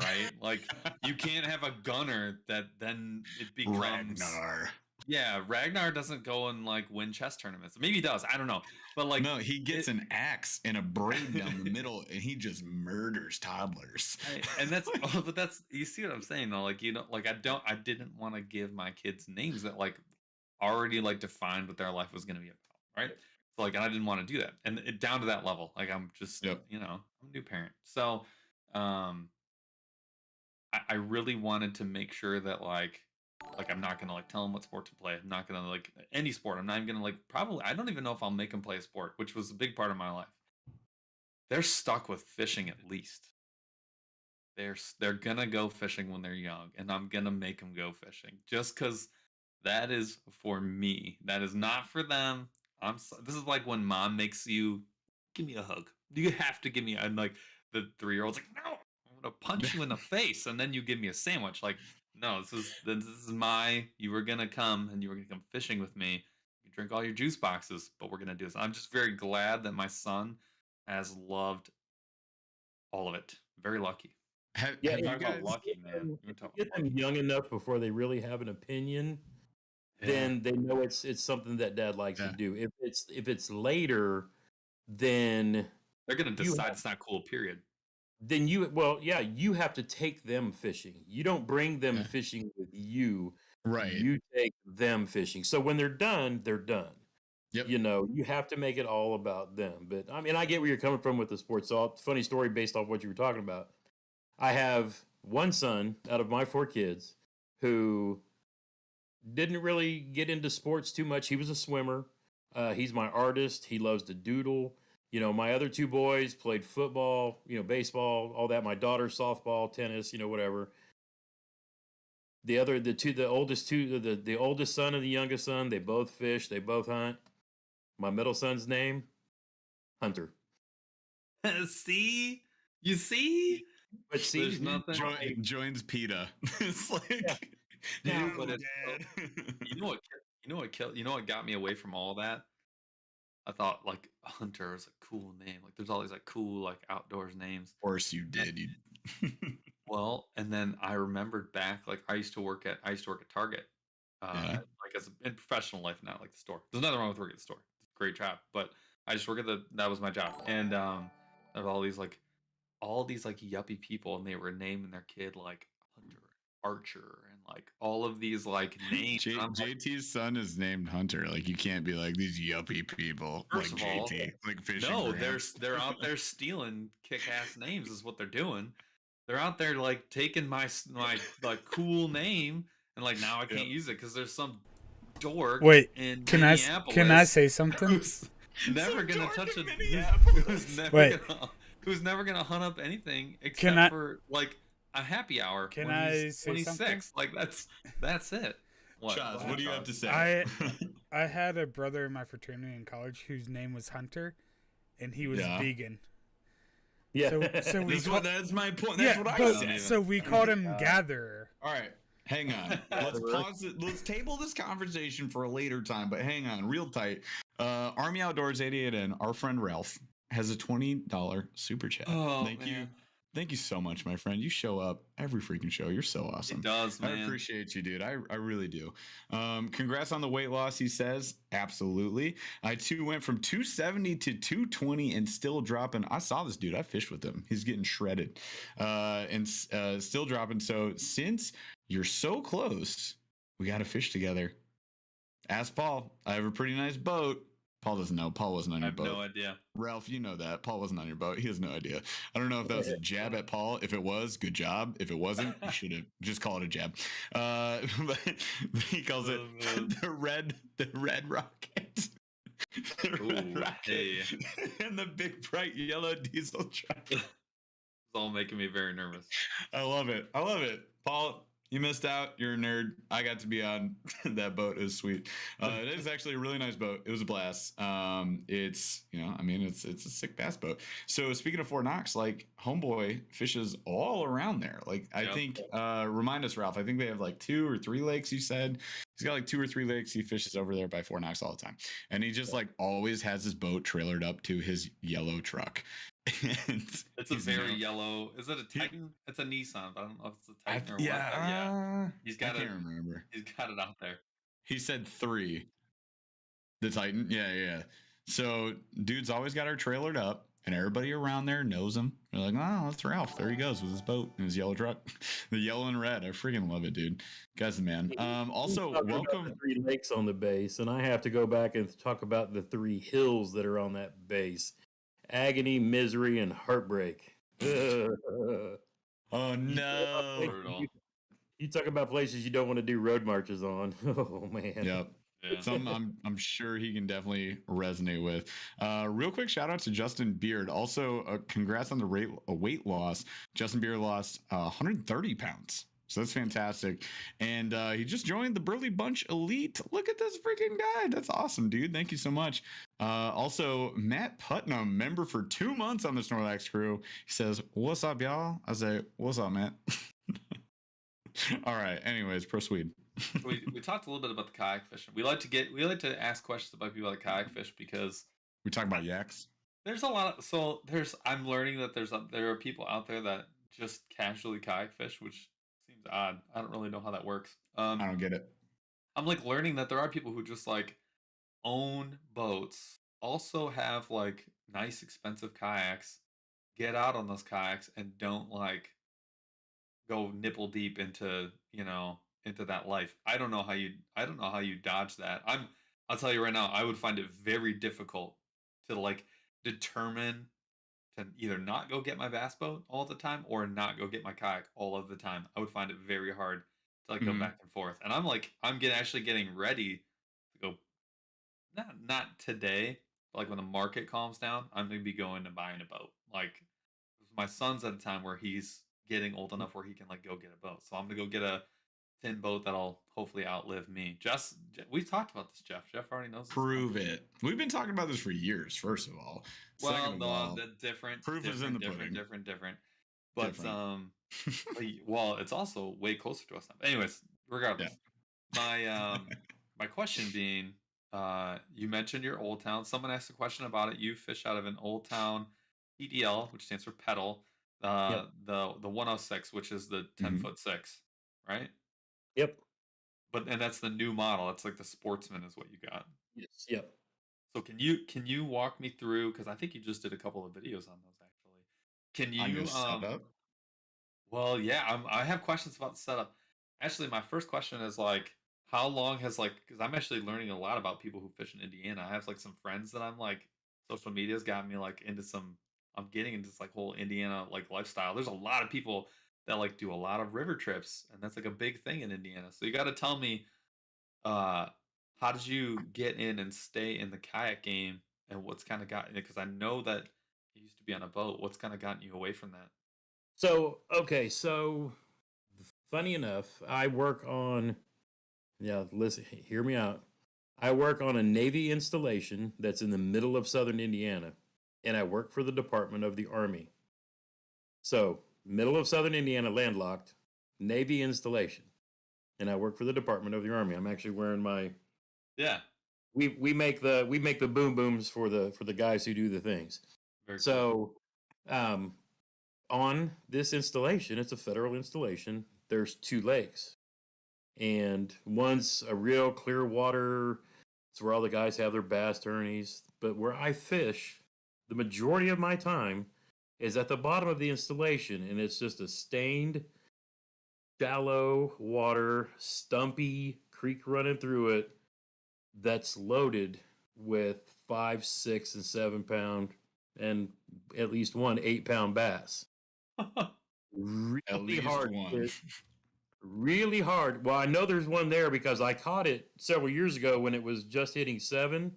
right? Like you can't have a Gunner that then it becomes Ragnar. Yeah, Ragnar doesn't go and like win chess tournaments. Maybe he does. I don't know. But like No, he gets an axe and a braid down the middle, and he just murders toddlers. and that's you see what I'm saying though. Like like I didn't want to give my kids names that like already like defined what their life was going to be about, right? So like, and I didn't want to do that, and down to that level. Like I'm just Yep. I'm a new parent, so I really wanted to make sure that like I'm not gonna like tell them what sport to play. I'm not gonna like any sport. I'm not even gonna like probably I don't even know if I'll make them play a sport, which was a big part of my life. They're stuck with fishing at least. They're gonna go fishing when they're young, and I'm gonna make them go fishing just because that is for me. That is not for them. This is like when mom makes you give me a hug. You have to give me and like the 3-year-old's like no, I'm gonna punch you in the face, and then you give me a sandwich. Like no, this is you were gonna come and you were gonna come fishing with me. You drink all your juice boxes, but we're gonna do this. I'm just very glad that my son has loved all of it. Very lucky. Have Yeah, you Talk about guys? lucky, man. If you get them young enough before they really have an opinion, Yeah. then they know it's something that dad likes to Yeah. do. If it's later, then They're gonna you decide have- it's not cool. Period. then you have to take them fishing. You don't bring them Yeah. fishing with you. Right. You take them fishing. So when they're done, they're done. Yep. You have to make it all about them. But I mean, I get where you're coming from with the sports. So, funny story based off what you were talking about. I have one son out of my 4 kids who didn't really get into sports too much. He was a swimmer. He's my artist. He loves to doodle. My other 2 boys played football, baseball, all that. My daughter, softball, tennis, whatever. The oldest son and the youngest son, they both fish, they both hunt. My middle son's name, Hunter. See, you see, But see, There's nothing. Joins PETA. It's like, Now, But it's Dad. you know what got me away from all that? I thought like Hunter is a cool name. Like there's all these like cool like outdoors names. Of course you did. You. Well, and then I remembered back like I used to work at Target. Yeah. Like as in professional life, not like the store. There's nothing wrong with working at the store. It's a great job, but I just work at that was my job. And there were all these like yuppie people, and they were naming their kid like Hunter, Archer, and like all of these like names. And I'm like, JT's son is named Hunter. Like you can't be like these yuppie people First like of all, JT, like fishing. no, Gramps. they're out there stealing kick-ass names is what they're doing. They're out there like taking my like cool name and like now I can't use it because there's some dork Wait, in can I Minneapolis say something? who's never gonna dork touch in a Minneapolis. who's never gonna hunt up anything Can except I- for like a happy hour Can when I he's say 26. something? Like that's it. Chaz, what do you have to say? I had a brother in my fraternity in college whose name was Hunter, and he was Yeah. vegan. yeah. So we That's my point. That's what I said. so we called him Gatherer. All right, hang on. Let's pause it. Let's table this conversation for a later time. But hang on, real tight. Army Outdoors 88N. Our friend Ralph has a $20 super chat. Oh, Thank you. man. Thank you so much, my friend. You show up every freaking show. You're so awesome. It does, man. I appreciate you, dude. I really do. Congrats on the weight loss, he says. Absolutely. I too went from 270 to 220 and still dropping. I saw this dude. I fished with him. He's getting shredded and still dropping. So since you're so close, we got to fish together. Ask Paul. I have a pretty nice boat. Paul doesn't know. Paul wasn't on I your have boat. no idea. Ralph, you know that. Paul wasn't on your boat. He has no idea. I don't know if that was a jab at Paul. If it was, good job. If it wasn't, you should have just called it a jab. But he calls it the red rocket. The red Ooh, rocket. hey. And the big bright yellow diesel truck. It's all making me very nervous. I love it. I love it. Paul, you missed out. You're a nerd. I got to be on that boat. It was sweet. It is actually a really nice boat. It was a blast. It's, it's a sick bass boat. So speaking of Fort Knox, like homeboy fishes all around there. Like I think, remind us, Ralph, I think they have like 2 or 3 lakes. You said he's got like 2 or 3 lakes. He fishes over there by Fort Knox all the time. And he just like always has his boat trailered up to his yellow truck. It's a very yellow. Is it a Titan? It's a Nissan. I don't know if it's a Titan or what. Yeah. He's got I can't remember. He's got it out there. He said 3. The Titan. Yeah. So dude's always got her trailered up, and everybody around there knows him. They're like, oh, that's Ralph. There he goes with his boat and his yellow truck. The yellow and red. I freaking love it, dude. Guy's the man. Also, welcome. The 3 lakes on the base, and I have to go back and talk about the 3 hills that are on that base. Agony, misery, and heartbreak. Oh no! You talk about places you don't want to do road marches on. Oh man. Yep. Yeah. Some I'm sure he can definitely resonate with. Real quick shout out to Justin Beard. Also, congrats on the weight loss. Justin Beard lost 130 pounds. So that's fantastic. And he just joined the Burly Bunch Elite. Look at this freaking guy. That's awesome, dude. Thank you so much. Also, Matt Putnam, member for 2 months on the Snorlax crew. He says, what's up, y'all? I say, what's up, Matt? All right. Anyways, proceed. we talked a little bit about the kayak fishing. We like to ask questions about people that kayak fish because we talk about yaks. There's a lot of I'm learning that there are people out there that just casually kayak fish, which seems odd. I don't really know how that works. I don't get it. I'm like learning that there are people who just like own boats, also have like nice expensive kayaks, get out on those kayaks and don't like go nipple deep into that life. I don't know how you dodge that. I'll tell you right now, I would find it very difficult to like determine to either not go get my bass boat all the time or not go get my kayak all of the time. I would find it very hard to like go back and forth. And I'm actually getting ready to go. Not today, but like when the market calms down, I'm gonna be going and buying a boat. Like my son's at a time where he's getting old enough where he can like go get a boat. So I'm gonna go get a tin boat that'll hopefully outlive me. We talked about this, Jeff. Jeff already knows. Prove it. We've been talking about this for years. First of all, well, no, the different. Proof is in the pudding. Different. But Different. well, it's also way closer to us now. Anyways, regardless, my question being, you mentioned your Old Town. Someone asked a question about it. You fish out of an Old Town PDL, which stands for pedal. Yep. The 106, which is the 10-foot 6, right? Yep. And that's the new model. It's like the Sportsman is what you got. Yes. Yep. So can you walk me through, because I think you just did a couple of videos on those actually. Can On your you setup. well, yeah, I have questions about the setup. Actually, my first question is like, how long has like, because I'm actually learning a lot about people who fish in Indiana. I have like some friends that I'm like, social media's got me like into some. I'm getting into this like whole Indiana like lifestyle. There's a lot of people that like do a lot of river trips, and that's like a big thing in Indiana. So you got to tell me, uh, how did you get in and stay in the kayak game, and what's kind of gotten, because I know that you used to be on a boat. What's kind of gotten you away from that? So okay, so funny enough, I work on. Yeah, listen, hear me out. I work on a Navy installation that's in the middle of southern Indiana, and I work for the Department of the Army. So, middle of southern Indiana, landlocked, Navy installation, and I work for the Department of the Army. I'm actually wearing my. Yeah, We make the boom booms for the guys who do the things. very cool. So, um, on this installation, it's a federal installation. There's two lakes, and one's a real clear water. It's where all the guys have their bass tourneys. But where I fish, the majority of my time is at the bottom of the installation, and it's just a stained, shallow water, stumpy creek running through it that's loaded with 5, 6, and 7 pound, and at least one 8 pound bass. Really At least hard. one. Really hard. Well, I know there's one there because I caught it several years ago when it was just hitting 7.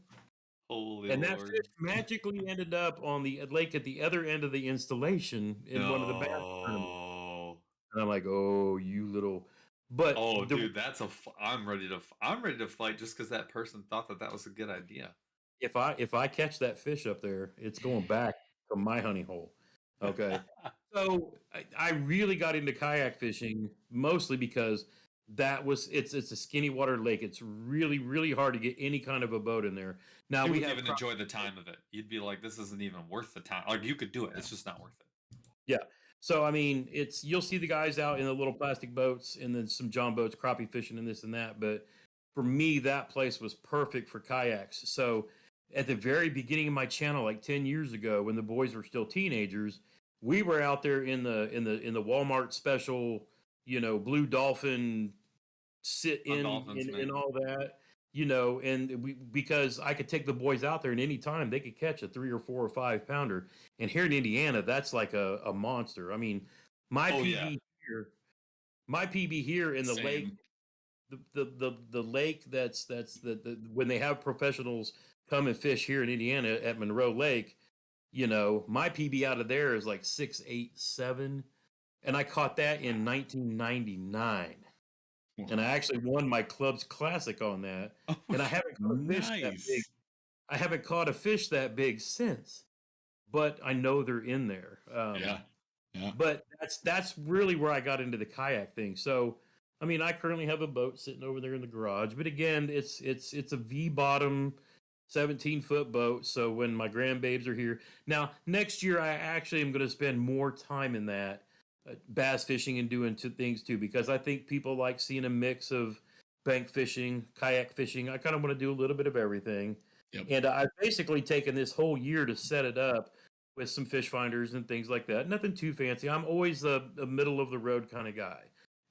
Holy And that Lord. fish magically ended up on the lake at the other end of the installation in one of the bass tournaments. No. And I'm like, oh, you little. But Oh, dude, I'm ready to fight just because that person thought that that was a good idea. if I catch that fish up there, it's going back to my honey hole. Okay. So I really got into kayak fishing mostly because it's a skinny water lake. It's really, really hard to get any kind of a boat in there. Now You we wouldn't have even enjoy the time of it. You'd be like, this isn't even worth the time. Like, you could do it. It's just not worth it. Yeah. So I mean, you'll see the guys out in the little plastic boats and then some John boats, crappie fishing and this and that. But for me, that place was perfect for kayaks. So at the very beginning of my channel, like 10 years ago, when the boys were still teenagers, we were out there in the Walmart special, Blue Dolphin sit On in Dolphins, in, man. in all that, and because I could take the boys out there and any time they could catch a 3 or 4 or 5 pounder. And here in Indiana, that's like a monster. I mean, my Oh, PB yeah. here, my PB here in the lake, Same. the lake that's the when they have professionals come and fish here in Indiana at Monroe Lake, my PB out of there is like 6'8", 7", and I caught that in 1999. And I actually won my club's classic on that. Oh, And I haven't caught a fish that big. Nice. I haven't caught a fish that big since, but I know they're in there. Yeah. Yeah. But that's really where I got into the kayak thing. So, I mean, I currently have a boat sitting over there in the garage, but again, it's a V bottom, 17-foot boat. So when my grandbabes are here now, next year I actually am going to spend more time in that bass fishing and doing things too, because I think people like seeing a mix of bank fishing, kayak fishing. I kind of want to do a little bit of everything. Yep. And I've basically taken this whole year to set it up with some fish finders and things like that. Nothing too fancy. I'm always a middle of the road kind of guy.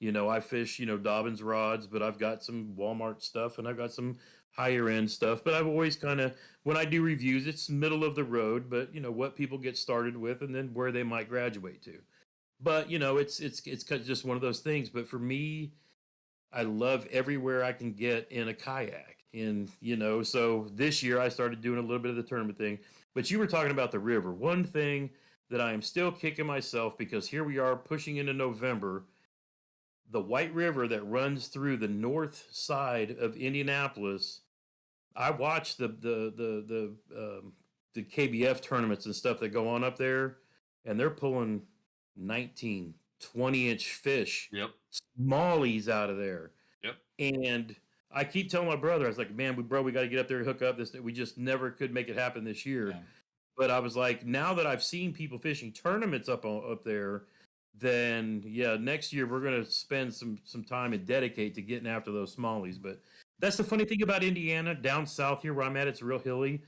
I fish, Dobbins rods, but I've got some Walmart stuff and I've got some higher end stuff. But I've always kind of, when I do reviews, it's middle of the road, but what people get started with and then where they might graduate to. But it's just one of those things. But for me, I love everywhere I can get in a kayak. And, so this year I started doing a little bit of the tournament thing. But you were talking about the river. One thing that I am still kicking myself, because here we are pushing into November, the White River that runs through the north side of Indianapolis. I watch the KBF tournaments and stuff that go on up there, and they're pulling 19, 20-inch fish, Yep. smallies out of there. Yep. And I keep telling my brother, I was like, man, we got to get up there and hook up. We just never could make it happen this year. Yeah. But I was like, now that I've seen people fishing tournaments up there, then yeah, next year we're gonna spend some time and dedicate to getting after those smallies. But that's the funny thing about Indiana. Down south here where I'm at, it's real hilly,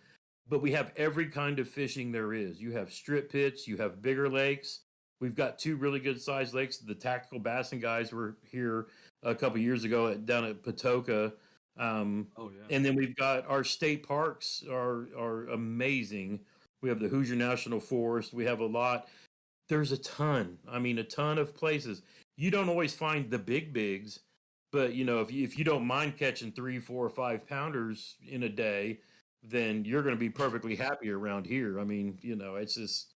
but we have every kind of fishing there is. You have strip pits, you have bigger lakes. We've got 2 really good sized lakes. The tactical bassing guys were here a couple years ago down at Patoka. Oh yeah. And then we've got our state parks are amazing. We have the Hoosier National Forest. We have a lot. There's a ton. I mean, a ton of places. You don't always find the bigs, but if you don't mind catching 3, 4, or 5 pounders in a day, then you're going to be perfectly happy around here. I mean, it's just.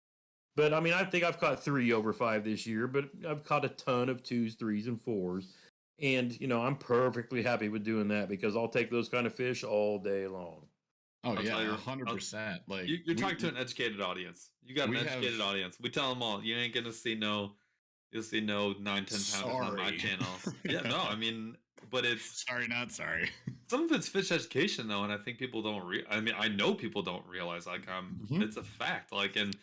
But I mean, I think I've caught 3 over 5 this year, but I've caught a ton of 2s, 3s, and 4s, and I'm perfectly happy with doing that because I'll take those kind of fish all day long. Oh I'll yeah, tell you, 100%. Like you're talking to an educated audience. You got an educated audience. We tell them all. You ain't gonna see you'll see no 9, 10 pounders on my channels. Yeah, no, I mean, but it's sorry, not sorry. Some of it's fish education though, and I think people don't. I mean, I know people don't realize it's a fact. Like, and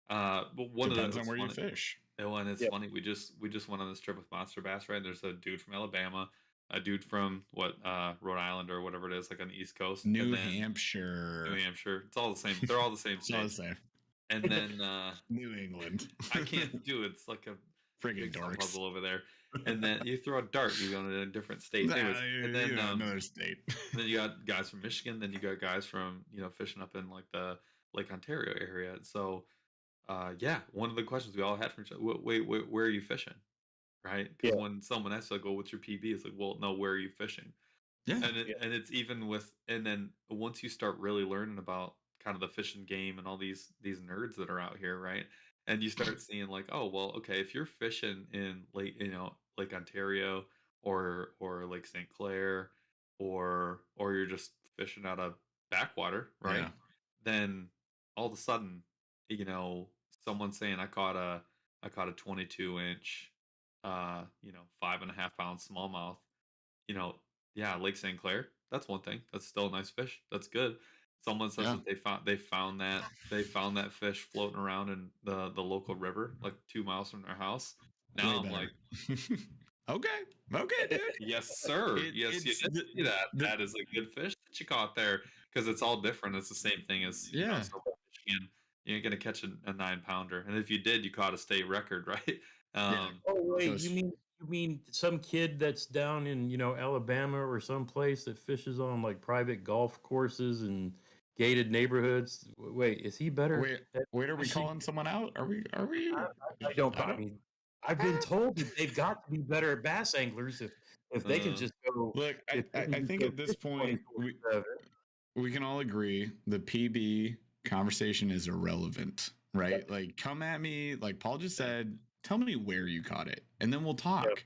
but one Depends of on where you fish. And it's funny. We just went on this trip with Monster Bass, right? There's a dude from Alabama, a dude from Rhode Island or whatever it is, like on the East Coast, New Hampshire. It's all the same. They're all the same It's all the state. same. And then New England. I can't do it. It's like a Friggin' jigsaw dorks. puzzle over there. And then you throw a dart, you go to a different state. Anyways, and then another state. then you got guys from Michigan. Then you got guys from fishing up in like the Lake Ontario area. So yeah, one of the questions we all had from each other: wait, where are you fishing? Right? Because when someone asks, like, "Well, what's your PB?" It's like, "Well, no, where are you fishing?" Yeah. And it's even with, and then once you start really learning about kind of the fishing game and all these nerds that are out here, right? And you start seeing like, oh well, okay, if you're fishing in Lake Ontario or Lake St. Clair or you're just fishing out of backwater, right? Yeah. Then all of a sudden, someone's saying I caught a 22-inch 5.5 pound smallmouth, yeah, Lake St. Clair, that's one thing. That's still a nice fish. That's good. Someone says that they found that fish floating around in the local river, like 2 miles from their house. Now I'm like, okay, dude. yes, sir. Yes, you did see that. That is a good fish that you caught there because it's all different. It's the same thing as so Michigan. You ain't gonna catch a 9-pounder, and if you did, you caught a state record, right? Oh wait, you mean some kid that's down in Alabama or someplace that fishes on like private golf courses and gated neighborhoods? Wait, is he better? Wait, are we calling someone out? Are we? I don't. I mean, I've been told that they've got to be better at bass anglers if they can just go. Look, I think at this point we can all agree the PB conversation is irrelevant, right? Yep. Like, come at me, like Paul just said, tell me where you caught it, and then we'll talk. Yep.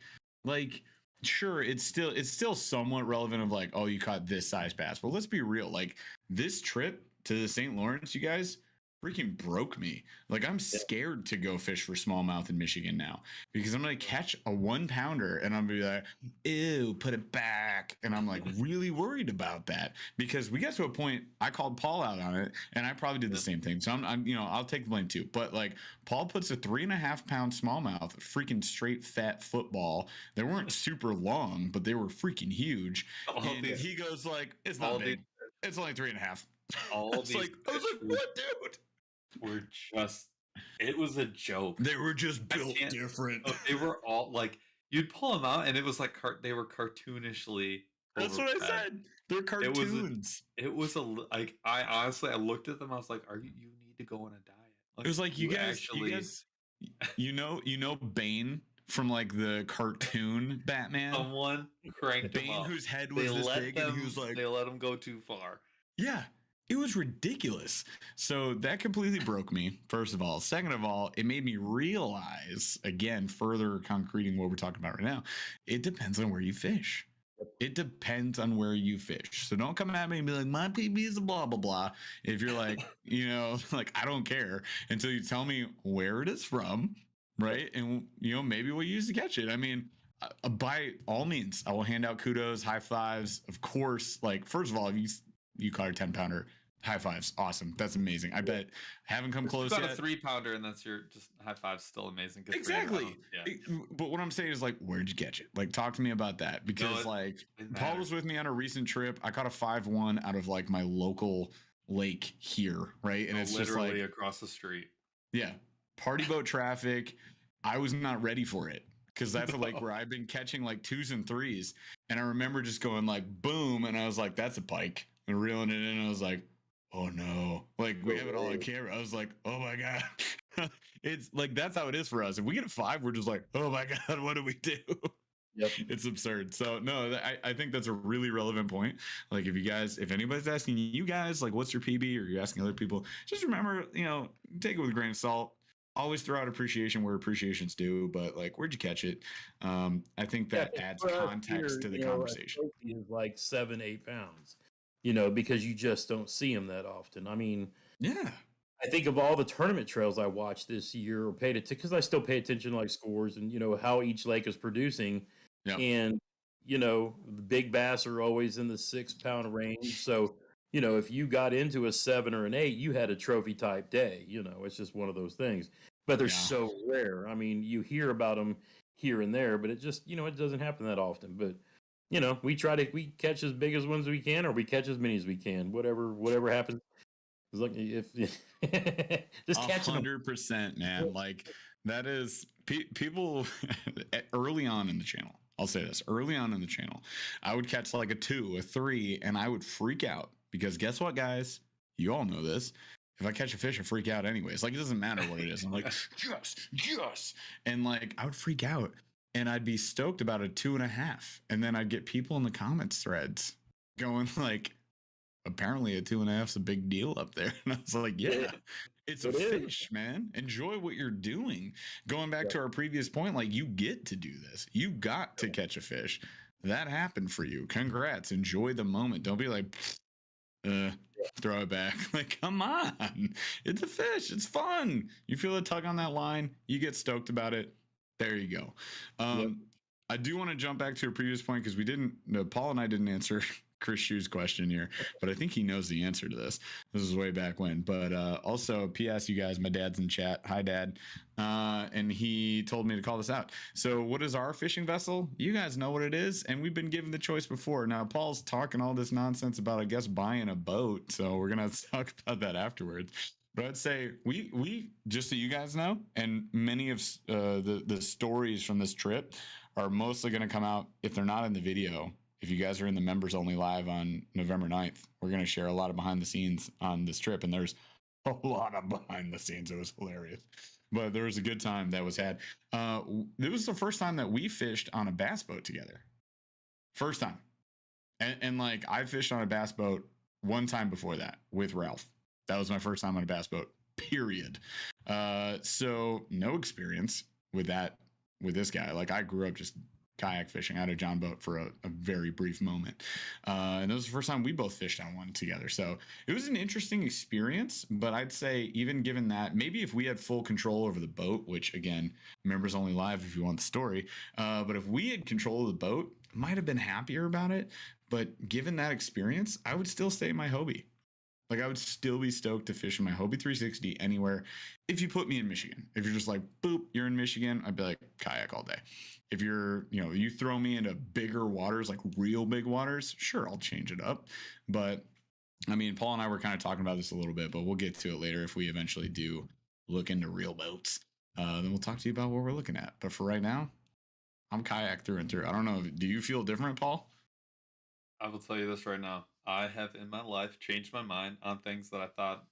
Like, sure, it's still somewhat relevant of like, oh, you caught this size bass, but let's be real. Like, this trip to the St. Lawrence, you guys freaking broke me. Like, I'm scared to go fish for smallmouth in Michigan now because I'm gonna catch a 1-pounder and I'm gonna be like, ew, put it back. And I'm like really worried about that because we got to a point I called Paul out on it and I probably did the same thing. So I'm I'll take the blame too. But like, Paul puts a 3.5-pound smallmouth, freaking straight fat football. They weren't super long, but they were freaking huge. And he goes like, it's not big. It's only 3.5. I was like, what, dude? It was a joke. They were just built different. They were all like, you'd pull them out and it was like they were cartoonishly. That's what I said. They're cartoons. It was like, I honestly, I looked at them. I was like, you need to go on a diet. Like, it was like, you guys, you know Bane from like the cartoon Batman. Someone cranked Bane, him up. Whose head was this big, and he was like, they let him go too far. Yeah. It was ridiculous. So that completely broke me, first of all. Second of all, it made me realize, again, further concreting what we're talking about right now, it depends on where you fish. It depends on where you fish. So don't come at me and be like, my PB is a blah, blah, blah. If you're like, like, I don't care until you tell me where it is from right? And maybe we'll use to catch it. I mean, by all means, I will hand out kudos, high fives, of course. Like, first of all, if you caught a 10-pounder, high fives, awesome, that's amazing. I bet haven't come close You got yet. a 3-pounder, and that's your just high five. Still amazing. Good Exactly. Yeah. But what I'm saying is, like, where'd you catch it? Like, talk to me about that, because like Paul was with me on a recent trip. I caught a 5-1 out of like my local lake here, right? And it's literally just like across the street. Yeah, party boat traffic. I was not ready for it, because that's like where I've been catching like 2s and 3s, and I remember just going like boom, and I was like, that's a pike, and reeling it in. And I was like, oh no, like we have it all on camera. I was like, oh my god. It's like, that's how it is for us. If we get a 5, we're just like, oh my god, what do we do? Yep. It's absurd. So no, I think that's a really relevant point. Like, if anybody's asking you guys, like, what's your PB, or you're asking other people, just remember, take it with a grain of salt. Always throw out appreciation where appreciation's due, but like, where'd you catch it? I think that adds context to the conversation. A trophy is like 7-8 pounds, because you just don't see them that often. I mean, Yeah. I think of all the tournament trails I watched this year, or paid attention, because I still pay attention to like scores and how each lake is producing. Yep. And the big bass are always in the 6-pound range. So if you got into a 7 or an 8, you had a trophy type day. It's just one of those things. But they're so rare. I mean, you hear about them here and there, but it just it doesn't happen that often. But we catch as big as ones we can, or we catch as many as we can. Whatever happens. Look, if just catching 100%, man. Like, that is people early on in the channel. I'll say this, early on in the channel, I would catch like a 2, a 3, and I would freak out, because guess what, guys? You all know this. If I catch a fish, I freak out anyways. Like, it doesn't matter what it is. I'm like, yes. And like, I would freak out, and I'd be stoked about a 2.5. And then I'd get people in the comments threads going like, apparently a 2.5 is a big deal up there. And I was like, yeah, it's a fish, man. Enjoy what you're doing. Going back to our previous point, like, you get to do this. You got to catch a fish. That happened for you. Congrats. Enjoy the moment. Don't be like, throw it back. Like, come on. It's a fish. It's fun. You feel a tug on that line. You get stoked about it. There you go. I do want to jump back to a previous point, because Paul and I didn't answer Chris Shue's question here, but I think he knows the answer to this. This is way back when. But also, P.S. you guys, my dad's in chat. Hi, Dad. And he told me to call this out. So what is our fishing vessel? You guys know what it is, and we've been given the choice before. Now, Paul's talking all this nonsense about, I guess, buying a boat, so we're going to talk about that afterwards. But I'd say we just so you guys know, and many of the stories from this trip are mostly going to come out, if they're not in the video. If you guys are in the members only live on November 9th, we're going to share a lot of behind the scenes on this trip. And there's a lot of behind the scenes. It was hilarious, but there was a good time that was had. It was the first time that we fished on a bass boat together. First time. And like, I fished on a bass boat one time before that with Ralph. That was my first time on a bass boat, period. So no experience with that, with this guy. Like, I grew up just kayak fishing. I had a John boat for a very brief moment. And that was the first time we both fished on one together. So it was an interesting experience, but I'd say, even given that, maybe if we had full control over the boat, which again, members only live if you want the story. But if we had control of the boat, might have been happier about it. But given that experience, I would still stay in my Hobie. Like, I would still be stoked to fish in my Hobie 360 anywhere. If you put me in Michigan, if you're just like, boop, you're in Michigan, I'd be like, kayak all day. If you're, you throw me into bigger waters, like real big waters, sure, I'll change it up. But I mean, Paul and I were kind of talking about this a little bit, but we'll get to it later if we eventually do look into real boats. Then we'll talk to you about what we're looking at. But for right now, I'm kayak through and through. I don't know. Do you feel different, Paul? I will tell you this right now. I have in my life changed my mind on things that I thought,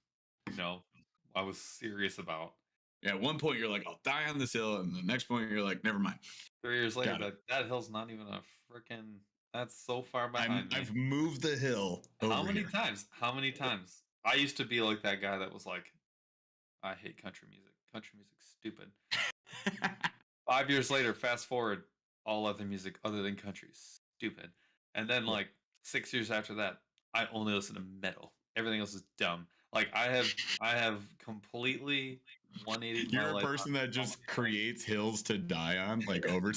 I was serious about. Yeah, at one point you're like, I'll die on this hill, and the next point you're like, never mind. 3 years later, that hill's not even a freaking. That's so far behind me. I've moved the hill. How many times? How many times? I used to be like that guy that was like, I hate country music. Country music's stupid. 5 years later, fast forward, all other music other than country, stupid. And then like 6 years after that, I only listen to metal. Everything else is dumb. Like, I have completely 180. You're a life person that just creates hills to die on, like over.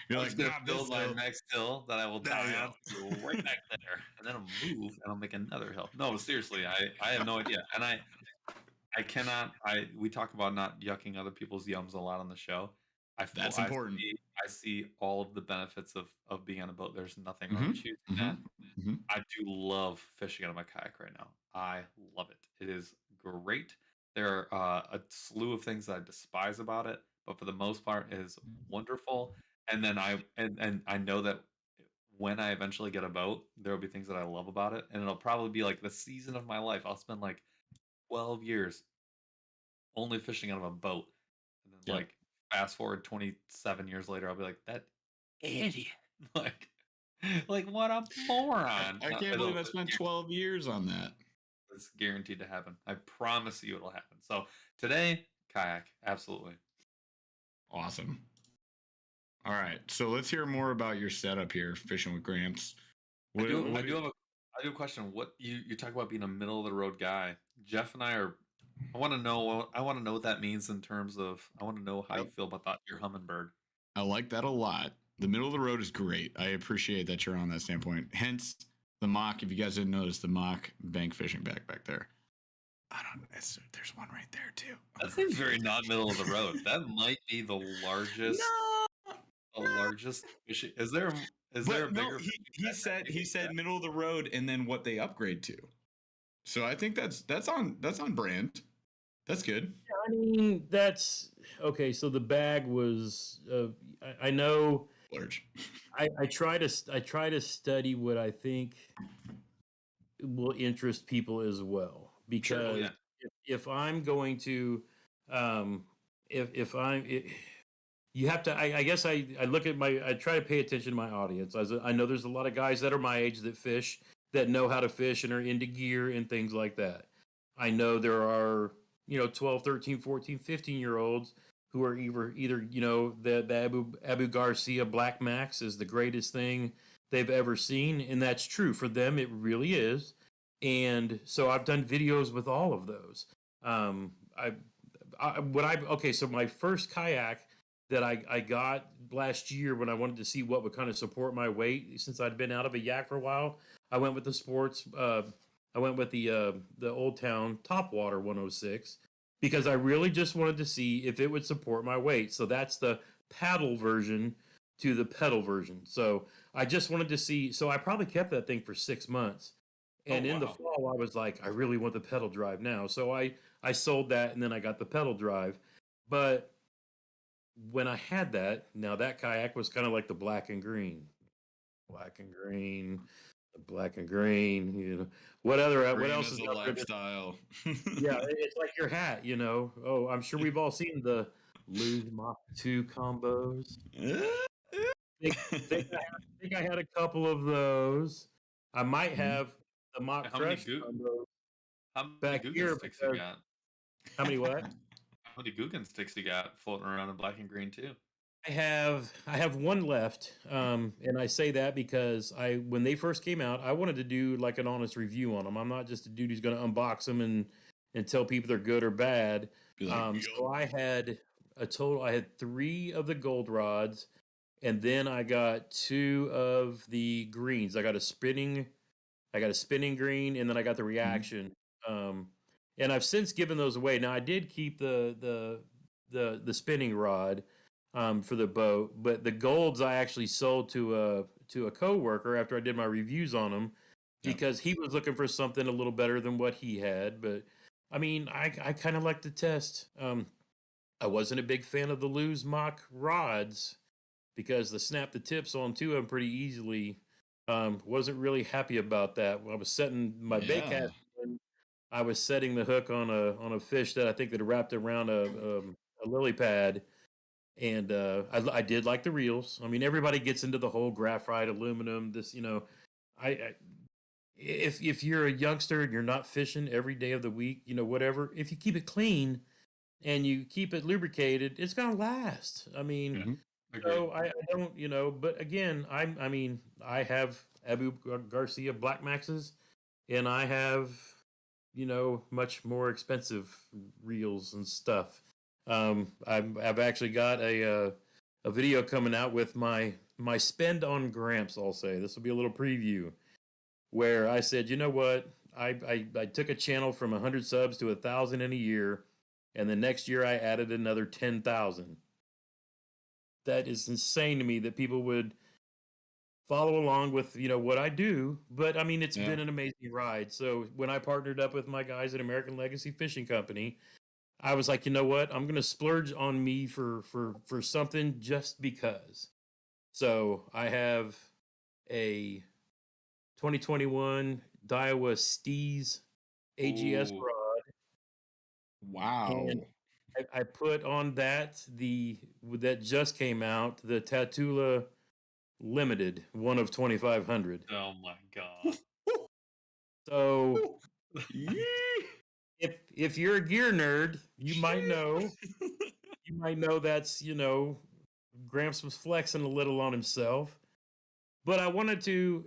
You're I'm like, just gonna nah, build this my hill. next hill that I will That die hill. on, go right back there, and then I'll move and I'll make another hill. No, seriously, I have no idea, and I cannot. We talk about not yucking other people's yums a lot on the show. That's important. I see all of the benefits of being on a boat. There's nothing wrong Hmm. with choosing that. Hmm. I do love fishing out of my kayak right now. I love it. It is great. There are a slew of things that I despise about it, but for the most part, it is wonderful. And then and I know that when I eventually get a boat, there will be things that I love about it, and it'll probably be like the season of my life. I'll spend like 12 years only fishing out of a boat, and then Yep. like fast forward 27 years later, I'll be like that idiot, like what a moron. I can't believe I spent 12 years on that. It's guaranteed to happen. I promise you it'll happen. So today, kayak, absolutely. Awesome. All right, so let's hear more about your setup here, fishing with Gramps. I do have a question. What you talk about being a middle of the road guy. Jeff and I are. I want to know. I want to know what that means in terms of. I want to know how you feel about your hummingbird. I like that a lot. The middle of the road is great. I appreciate that you're on that standpoint. Hence the mock. If you guys didn't notice, the mock bank fishing back there. I don't. There's one right there too. That seems very not middle of the road. That might be the largest. The largest fishing. Is there a bigger? He said middle of the road, and then what they upgrade to. So I think that's on brand. That's good. I mean, that's okay. So the bag was. I know. Large. I try to study what I think will interest people as well, because if I'm going to, if I'm. You have to. I guess I look at I try to pay attention to my audience. I know there's a lot of guys that are my age that fish, that know how to fish and are into gear and things like that. I know there are 12, 13, 14, 15-year-olds who are either the Abu Garcia Black Max is the greatest thing they've ever seen, and that's true for them. It really is. And so I've done videos with all of those. So my first kayak that I got last year when I wanted to see what would kind of support my weight, since I'd been out of a yak for a while, I went with the sports. I went with the Old Town Topwater 106 because I really just wanted to see if it would support my weight. So that's the paddle version to the pedal version. So I just wanted to see. So I probably kept that thing for 6 months. And in the fall, I was like, I really want the pedal drive now. So I sold that, and then I got the pedal drive. But when I had that, now that kayak was kind of like the black and green. Black and green. Black and green, what else is a lifestyle? Yeah, it's like your hat, Oh, I'm sure we've all seen the Lose Mach 2 combos. I think I had a couple of those. I might have the Mach Crush combos. How many Guggen sticks you got? How many what? How many Guggen sticks you got floating around in black and green too? I have one left, and I say that because when they first came out, I wanted to do like an honest review on them. I'm not just a dude who's going to unbox them and tell people they're good or bad. So I had I had 3 of the gold rods, and then I got 2 of the greens. I got a spinning green, and then I got the reaction. And I've since given those away. Now I did keep the spinning rod for the boat, but the golds I actually sold to a coworker after I did my reviews on them because he was looking for something a little better than what he had. But I mean, I kind of like to test. I wasn't a big fan of the Lose Mach rods because the snap the tips on 2 of them pretty easily. Wasn't really happy about that. When I was setting my bait cast, I was setting the hook on a fish that I think that wrapped around a lily pad. And I did like the reels. I mean, everybody gets into the whole graphite, aluminum. If you're a youngster and you're not fishing every day of the week, whatever. If you keep it clean and you keep it lubricated, it's gonna last. I mean, so I don't, But again, I have Abu Garcia Black Maxes, and I have much more expensive reels and stuff. I've actually got a video coming out with my spend on Gramps. I'll say this will be a little preview where I said, you know what, I took a channel from 100 subs to 1,000 in a year, and the next year I added another 10,000. That is insane to me that people would follow along with what I do. But I mean, it's been an amazing ride. So when I partnered up with my guys at American Legacy Fishing Company, I was like, you know what, I'm gonna splurge on me for something just because. So I have a 2021 Daiwa Steez AGS Ooh. rod. Wow. And I put on that that just came out, the Tatula Limited, one of 2,500. Oh my god. So if you're a gear nerd, you might know that's Gramps was flexing a little on himself, but I wanted to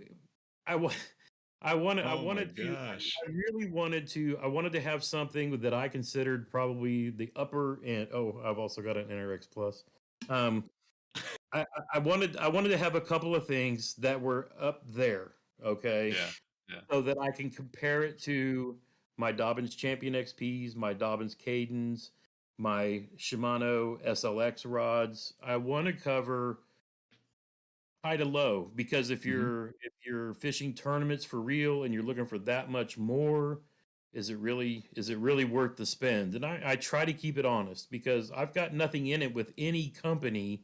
have something that I considered probably the upper end. Oh, I've also got an NRX Plus. I wanted to have a couple of things that were up there, okay? Yeah. So that I can compare it to my Dobbins Champion XPs, my Dobbins Cadens, my Shimano SLX rods. I want to cover high to low, because if you're fishing tournaments for real and you're looking for that much more, is it really worth the spend? And I try to keep it honest, because I've got nothing in it with any company.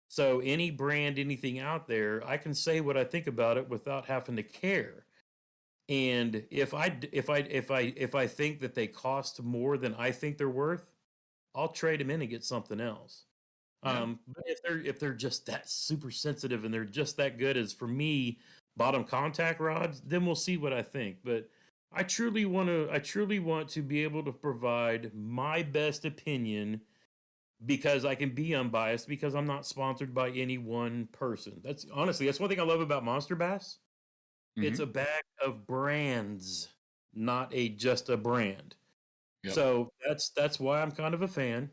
So any brand, anything out there, I can say what I think about it without having to care. And if I think that they cost more than I think they're worth, I'll trade them in and get something else. But if they're just that super sensitive and they're just that good as, for me, bottom contact rods, then we'll see what I think. But I truly want to be able to provide my best opinion, because I can be unbiased, because I'm not sponsored by any one person. That's one thing I love about Monster Bass. It's a bag of brands, not just a brand. Yep. So that's why I'm kind of a fan,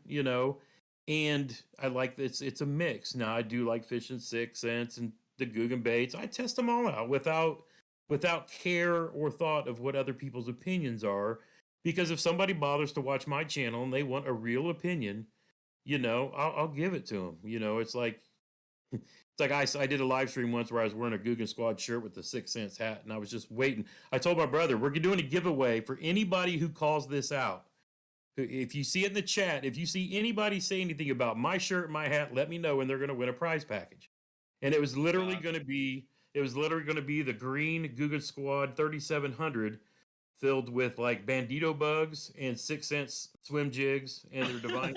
and I like it's a mix. Now I do like fishing 6 cents and the Guggen baits. I test them all out without care or thought of what other people's opinions are, because if somebody bothers to watch my channel and they want a real opinion, I'll give it to them. It's like I did a live stream once where I was wearing a Guggen Squad shirt with the 6 cents hat, and I was just waiting. I told my brother, we're doing a giveaway for anybody who calls this out. If you see it in the chat, if you see anybody say anything about my shirt and my hat, let me know, and they're going to win a prize package. And it was literally going to be the green Guggen Squad 3700 filled with like bandito bugs and 6 cents swim jigs and their divine.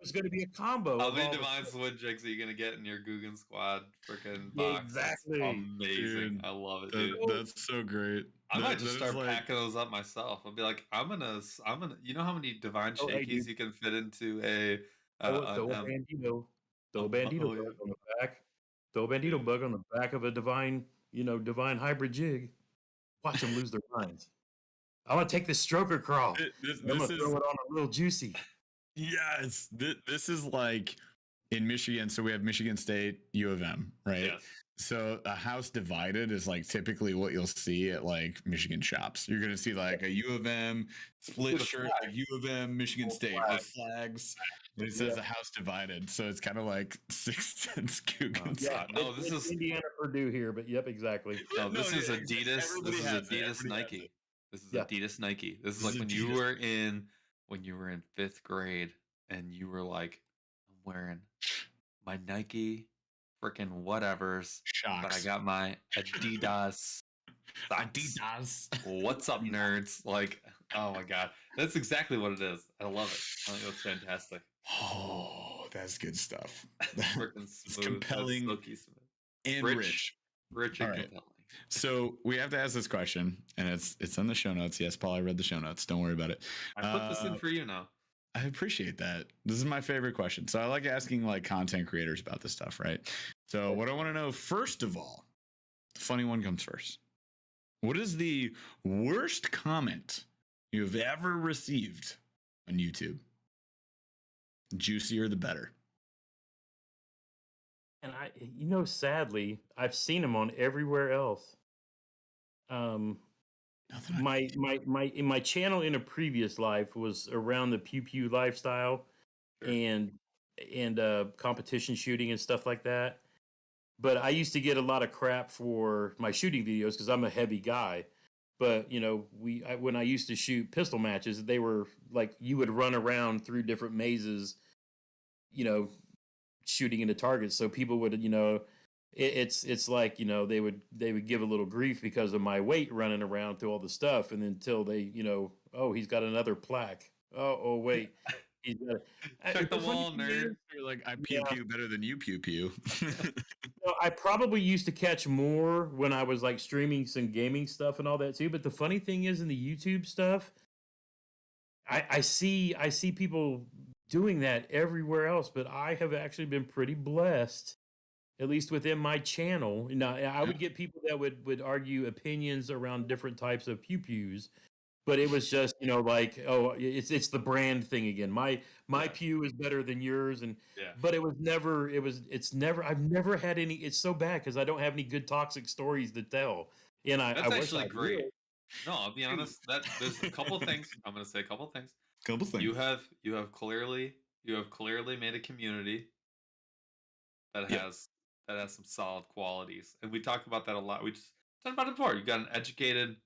It's going to be a combo. How many divine swim jigs are you going to get in your Guggen Squad freaking box? Exactly. That's amazing. Dude, I love it, dude. That's so great. I might just start packing those up myself. I'll be like, I'm gonna. You know how many divine shakies you can fit into a bandito? Throw a bandito bug on the back. Throw a bandito bug on the back of a divine hybrid jig. Watch them lose their minds. I'm gonna take this stroker crawl. I'm gonna throw it on a little juicy. Yes, this is like in Michigan. So we have Michigan State, U of M, right? Yes. So a house divided is like typically what you'll see at like Michigan shops. You're going to see like a U of M split shirt, like U of M, Michigan State with flags. And it says a house divided. So it's kind of like 6 cents Guggen. No, this is Indiana Purdue here, but yep, exactly. No, this is Adidas. This is Adidas Nike. This is Adidas Nike. This is like when you were in 5th grade and you were like, I'm wearing my Nike freaking whatevers, Shocks. but I got my Adidas. Adidas. What's up, nerds? Like, oh my god, that's exactly what it is. I love it. I think that's fantastic. Oh, that's good stuff. Freaking smooth. It's compelling, silky smooth, and rich and compelling. So we have to ask this question, and it's on the show notes. Yes, Paul, I read the show notes. Don't worry about it. I put this in for you now. I appreciate that. This is my favorite question. So I like asking like content creators about this stuff, right? So what I want to know, first of all, the funny one comes first. What is the worst comment you've ever received on YouTube? Juicier the better. And sadly, I've seen them on everywhere else. Nothing on My channel in a previous life was around the pew pew lifestyle Sure. and competition shooting and stuff like that. But I used to get a lot of crap for my shooting videos because I'm a heavy guy. But when I used to shoot pistol matches, they were like you would run around through different mazes, shooting into targets. So people would, it's like they would give a little grief because of my weight running around through all the stuff, and until they, oh, he's got another plaque. Oh wait, he's got. Check the wall, nerd. You're like, I pew pew better than you pew pew. I probably used to catch more when I was like streaming some gaming stuff and all that too. But the funny thing is, in the YouTube stuff, I see people doing that everywhere else, but I have actually been pretty blessed, at least within my channel. Now, I would get people that would argue opinions around different types of pew pews, but it was just like, oh, it's the brand thing again. My pew is better than yours, but it's never. I've never had any. It's so bad because I don't have any good toxic stories to tell, and That's I wish actually I great. did. No, I'll be honest. There's a couple things. I'm gonna say a couple things. Couple things. You have clearly made a community that has some solid qualities, and we talk about that a lot. We just talked about it before. You got an educated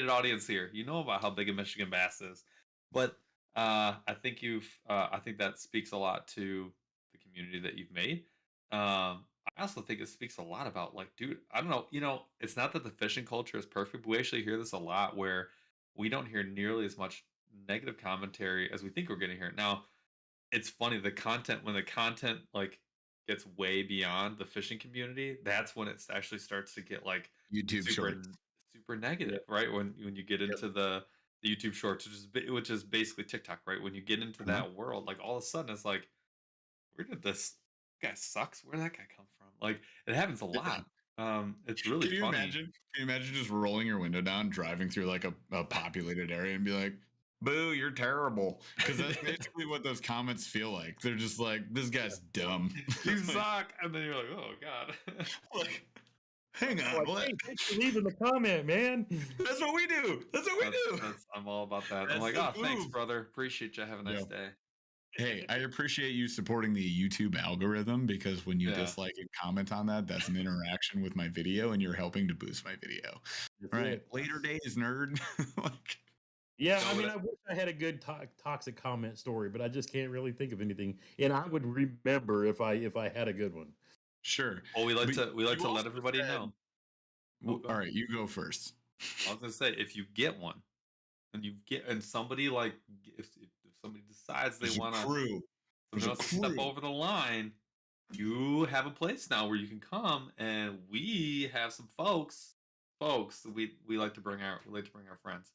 audience here. You know about how big a Michigan bass is, but I think I think that speaks a lot to the community that you've made. I also think it speaks a lot about, like, dude, I don't know, it's not that the fishing culture is perfect, but we actually hear this a lot where we don't hear nearly as much negative commentary as we think we're going to hear. Now, it's funny, when the content like gets way beyond the fishing community, that's when it actually starts to get like YouTube shorts. super negative, right? When you get into the YouTube shorts, which is basically TikTok, right? When you get into that world, like all of a sudden it's like, where did this guy sucks? Where did that guy come from? Like, it happens a lot. It's really funny. Can you imagine just rolling your window down, driving through like a populated area and be like, boo, you're terrible. Because that's basically what those comments feel like. They're just like, this guy's dumb. You suck. And then you're like, oh God. Like, hang on. What? Hey, thanks for leaving the comment, man. That's what we do. That's what we do. I'm all about that. I'm That's like, the thanks, move. brother. Appreciate you. Have a nice day. Hey, I appreciate you supporting the YouTube algorithm, because when you dislike and comment on that, that's an interaction with my video, and you're helping to boost my video. Right. Later days, nerd. Like, yeah, I mean, I wish I had a good toxic comment story, but I just can't really think of anything. And I would remember if I had a good one. Sure. Well, we like to let everybody know. All right, you go first. I was gonna say, if you get one, and somebody like if somebody decides they want to step over the line, you have a place now where you can come, and we have some folks. We like to bring our friends.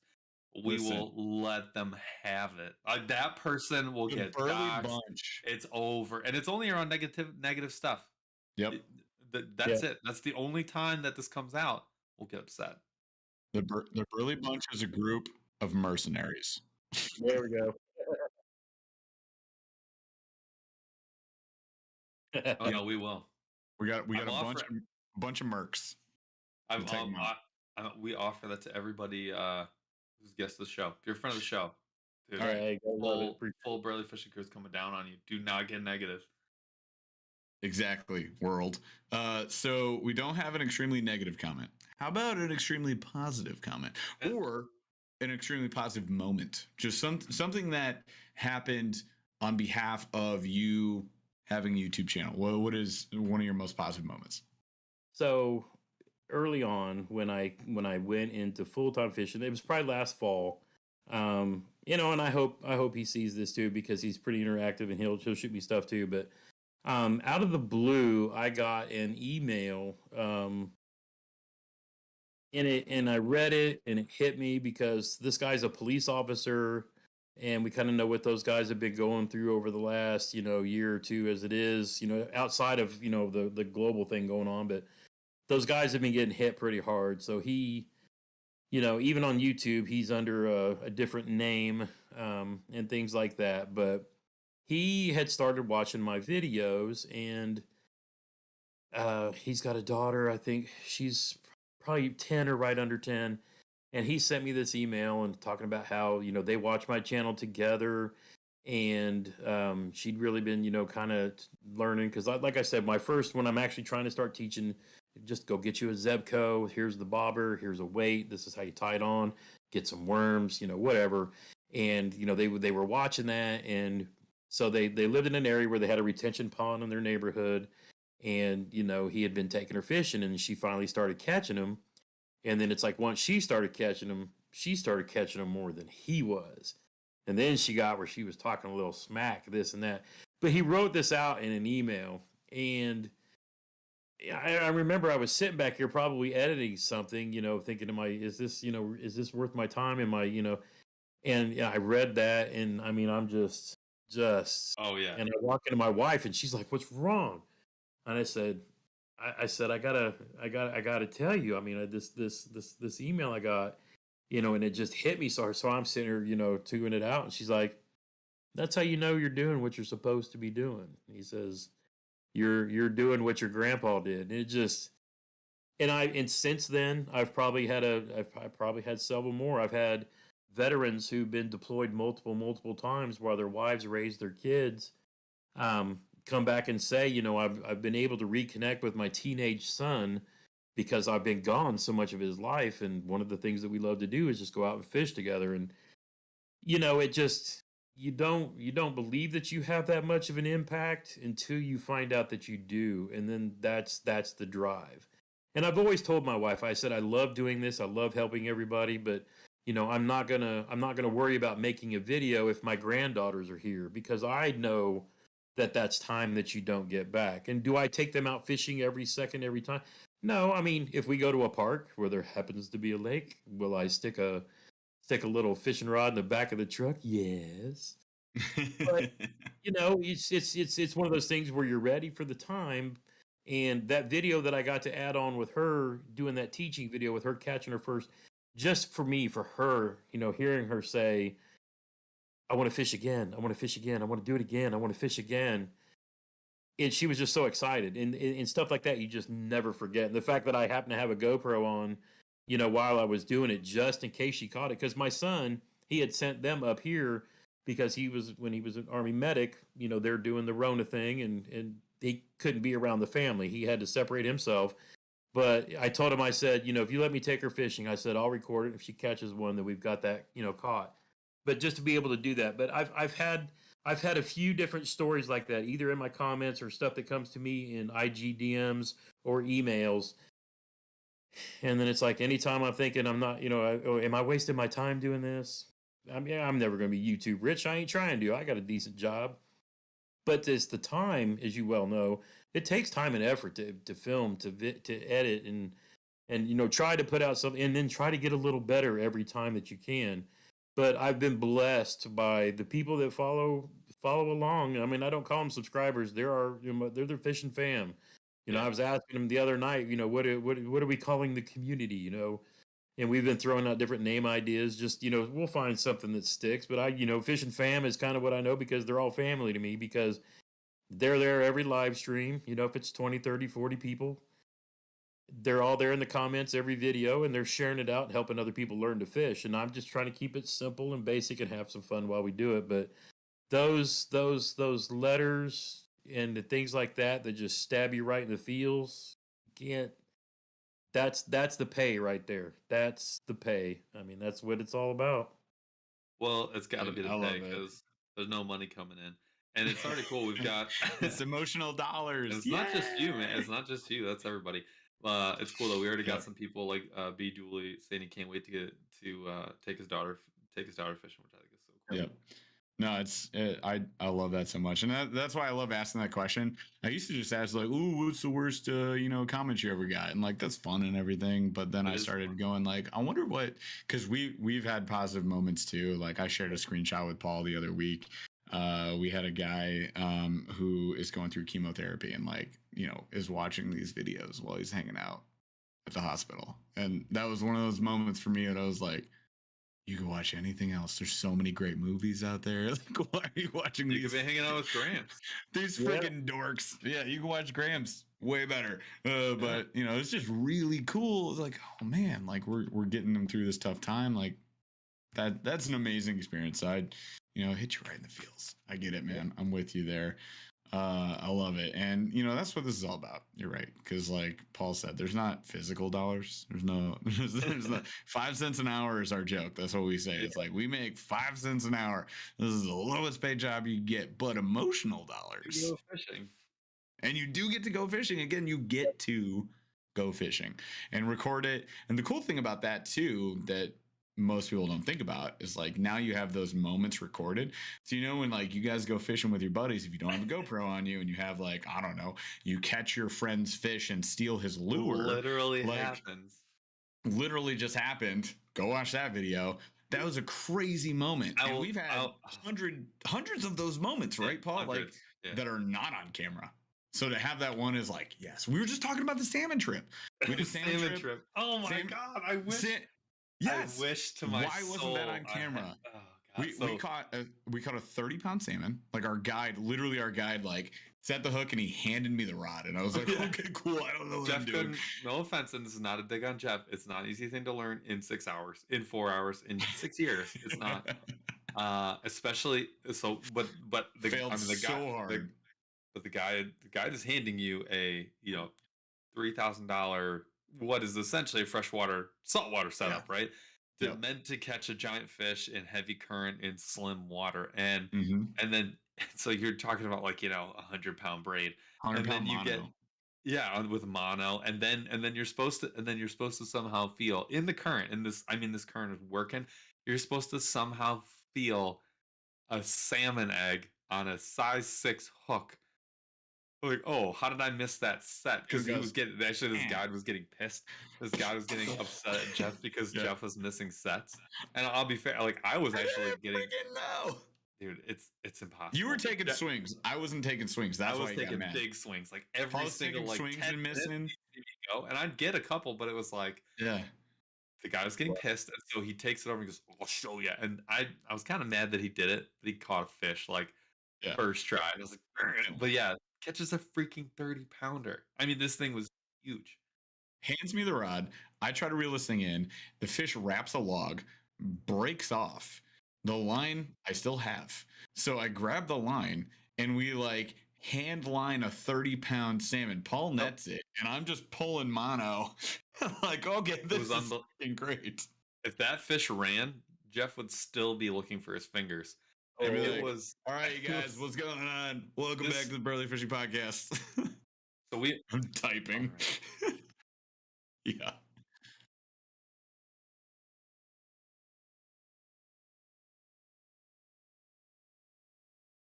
We will let them have it. Like, that person will get Burly doxxed. bunch. It's over, and it's only around negative stuff. Yep. That's it. That's the only time that this comes out. We'll get upset. The Burly Bunch is a group of mercenaries. There we go. Oh no, we will. We got a bunch of mercs. We offer that to everybody who's guest of the show. If you're a friend of the show, dude, All right, full Burly fishing crew is coming down on you. Do not get negative. Exactly, world. So we don't have an extremely negative comment. How about an extremely positive comment, or an extremely positive moment? Just something that happened on behalf of you having a YouTube channel. What is one of your most positive moments? So early on, when I went into full-time fishing, it was probably last fall. And I hope he sees this too, because he's pretty interactive and he'll shoot me stuff too. But out of the blue, I got an email, and I read it, and it hit me because this guy's a police officer, and we kind of know what those guys have been going through over the last, year or two, as it is, outside of, the global thing going on. But those guys have been getting hit pretty hard. So he, even on YouTube, he's under a different name, and things like that. But he had started watching my videos, and he's got a daughter. I think she's probably 10 or right under 10. And he sent me this email and talking about how, they watch my channel together. And she'd really been, kind of learning. Because, like I said, my first, when I'm actually trying to start teaching, just go get you a Zebco. Here's the bobber. Here's a weight. This is how you tie it on. Get some worms, whatever. And, they were watching that. And so they lived in an area where they had a retention pond in their neighborhood. And, he had been taking her fishing, and she finally started catching him. And then it's like once she started catching him more than he was. And then she got where she was talking a little smack, this and that. But he wrote this out in an email. And I remember I was sitting back here probably editing something, thinking to is this worth my time? Am I, and I read that, and I mean, I'm just, Oh yeah. and I walk into my wife, and she's like, "What's wrong?" And I said, I gotta tell you. I mean, this email I got, and it just hit me. So I'm sitting here, tuning it out, and she's like, "That's how you know you're doing what you're supposed to be doing." He says, "You're doing what your grandpa did." And it just, and since then, I've probably had several more. I've had veterans who've been deployed multiple times while their wives raise their kids. Come back and say, I've been able to reconnect with my teenage son because I've been gone so much of his life. And one of the things that we love to do is just go out and fish together. And, it just, you don't believe that you have that much of an impact until you find out that you do. And then that's the drive. And I've always told my wife, I said, I love doing this. I love helping everybody, but I'm not gonna worry about making a video if my granddaughters are here, because I know that's time that you don't get back. And do I take them out fishing every second, every time? No. I mean, if we go to a park where there happens to be a lake, will I stick a little fishing rod in the back of the truck? Yes. But it's one of those things where you're ready for the time. And that video that I got to add on with her doing that teaching video with her catching her first, just for me, for her, hearing her say, "I want to fish again. I want to fish again. I want to do it again. I want to fish again." And she was just so excited, and stuff like that you just never forget. And the fact that I happened to have a GoPro on, while I was doing it, just in case she caught it, because my son, he had sent them up here because when he was an Army medic, they're doing the Rona thing, and he couldn't be around the family. He had to separate himself. But I told him, I said, if you let me take her fishing, I said, I'll record it. If she catches one, then we've got that, caught. But just to be able to do that. But I've had a few different stories like that, either in my comments or stuff that comes to me in IG DMs or emails. And then it's like, anytime I'm thinking I'm not, am I wasting my time doing this? I'm never going to be YouTube rich. I ain't trying to. I got a decent job. But it's the time, as you well know, it takes time and effort to film, to edit, and try to put out something, and then try to get a little better every time that you can. But I've been blessed by the people that follow along. I mean, I don't call them subscribers. They're the fishing fam. I was asking them the other night, what are we calling the community? And we've been throwing out different name ideas. Just, we'll find something that sticks. But fishing fam is kind of what I know, because they're all family to me, because they're there every live stream. If it's 20, 30, 40 people, they're all there in the comments every video, and they're sharing it out and helping other people learn to fish. And I'm just trying to keep it simple and basic and have some fun while we do it. But those letters and the things like that just stab you right in the feels, that's the pay right there. That's the pay. I mean, that's what it's all about. Well, it's got to be the I love pay, it. because there's no money coming in. And it's already cool. We've got It's emotional dollars. It's not just you, man. It's not just you. That's everybody. It's cool though. We already got Yeah. some people like B. Dooley saying he can't wait to get to take his daughter fishing, which I think is so cool. Yeah. No, I love that so much, and that's why I love asking that question. I used to just ask like, "Ooh, what's the worst comment you ever got?" And like, that's fun and everything. But then I started going like, I wonder what, because we've had positive moments too. Like I shared a screenshot with Paul the other week. We had a guy who is going through chemotherapy and is watching these videos while he's hanging out at the hospital, and that was one of those moments for me that I was like, you can watch anything else. There's so many great movies out there. Like, why are you watching You these? could be hanging out with Gramps. These Yeah. freaking dorks. Yeah, you can watch Gramps. Way better. But you know, it's just really cool. It's like, oh man, like we're getting them through this tough time. Like that's an amazing experience. You know, hit you right in the feels. I get it, man. I'm with you there. I love it. And you know, that's what this is all about. You're right. Because like Paul said, there's not physical dollars. There's not 5 cents an hour is our joke. That's what we say. It's like we make 5 cents an hour. This is the lowest paid job you get, but emotional dollars. You go fishing. And you do get to go fishing. Again, you get to go fishing and record it. And the cool thing about that too, that most people don't think about, is like now you have those moments recorded. So you know when like you guys go fishing with your buddies, if you don't have a GoPro on you and you have like, I don't know, you catch your friend's fish and steal his lure. Literally like, happens. Literally just happened. Go watch that video. That was a crazy moment. And we've had hundreds of those moments, right, Paul? Hundreds, like that are not on camera. So to have that one is like, yes. We were just talking about the salmon trip. We did salmon trip. Oh my God. I wish. Yes. I wish to my Why wasn't that on camera? We caught a 30-pound salmon. Like our guide, like set the hook and he handed me the rod, and I was like, okay, cool. I don't know what I'm doing. No offense, and this is not a dig on Jeff. It's not an easy thing to learn in 6 hours, in 4 hours, in 6 years. It's not. Especially so, but the Failed so hard. But the guide is handing you a $3,000 what is essentially a saltwater setup, right? Meant to catch a giant fish in heavy current in slim water, and then so you're talking about like 100-pound braid, and then you mono. with mono, and then you're supposed to somehow feel in the current, and this current is working. You're supposed to somehow feel a salmon egg on a size 6 hook. Like, oh, how did I miss that set? Because this guy was getting pissed. This guy was getting upset at Jeff because Jeff was missing sets. And I'll be fair, like I was actually getting. No. Dude, it's impossible. You were taking swings. I wasn't taking swings. That's why I was taking big swings. Like every single swings 10 and missing. Go, and I'd get a couple, but it was like the guy was getting pissed, and so he takes it over and goes, "I'll show you." And I was kind of mad that he did it, but he caught a fish like first try. And I was like, but yeah. Catches a freaking 30-pounder. I mean, this thing was huge. Hands me the rod. I try to reel this thing in. The fish wraps a log, breaks off. The line I still have. So I grab the line and we like hand line a 30-pound salmon. Paul nets it, and I'm just pulling mono. Like, okay, this is fucking great. If that fish ran, Jeff would still be looking for his fingers. It was all right, you guys. What's going on? Welcome back to the Burly Fishing Podcast. I'm typing. Right. Yeah.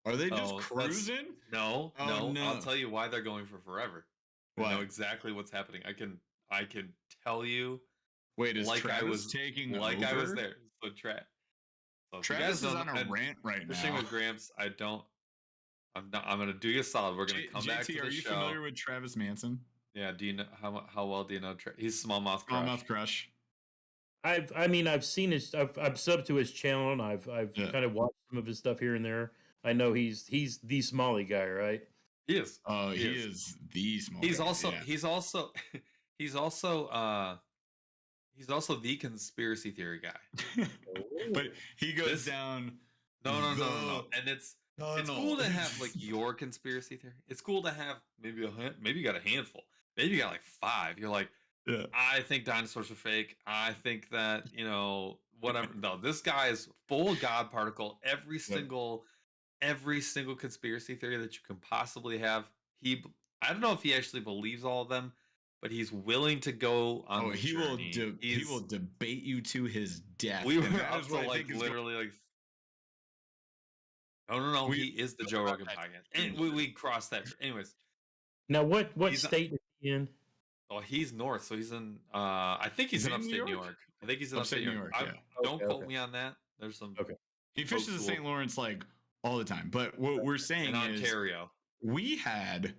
Are they just cruising? No. I'll tell you why they're going for forever. I know exactly what's happening. I can tell you. Wait, is like Travis I was taking like over? I was there. So Travis is on a rant right now. Fishing with Gramps, I'm gonna do you a solid. We're gonna come back to the show. Are you familiar with Travis Manson? Yeah. Do you know how well do you know? He's Smallmouth Crush. Smallmouth Crush. I've seen his. I've subbed to his channel, and I've kind of watched some of his stuff here and there. I know he's the Smalley guy, right? He is. Oh, he is the Smalley. He's also the conspiracy theory guy. But he goes down. No. And it's cool to have like your conspiracy theory. It's cool to have maybe you got a handful. Maybe you got like 5. You're like, I think dinosaurs are fake. I think that, whatever. No, this guy is full God particle. Every single conspiracy theory that you can possibly have. I don't know if he actually believes all of them, but he's willing to go on the journey. He will debate you to his death. We were up to like literally like. No. He is the Joe Rogan podcast, and we crossed that. Anyways, now what state is he in? Oh, he's north, so he's in. I think he's in upstate New York. I think he's in upstate New York. Don't quote me on that. There's some. Okay. He fishes in St. Lawrence like all the time, but what we're saying in Ontario, we had.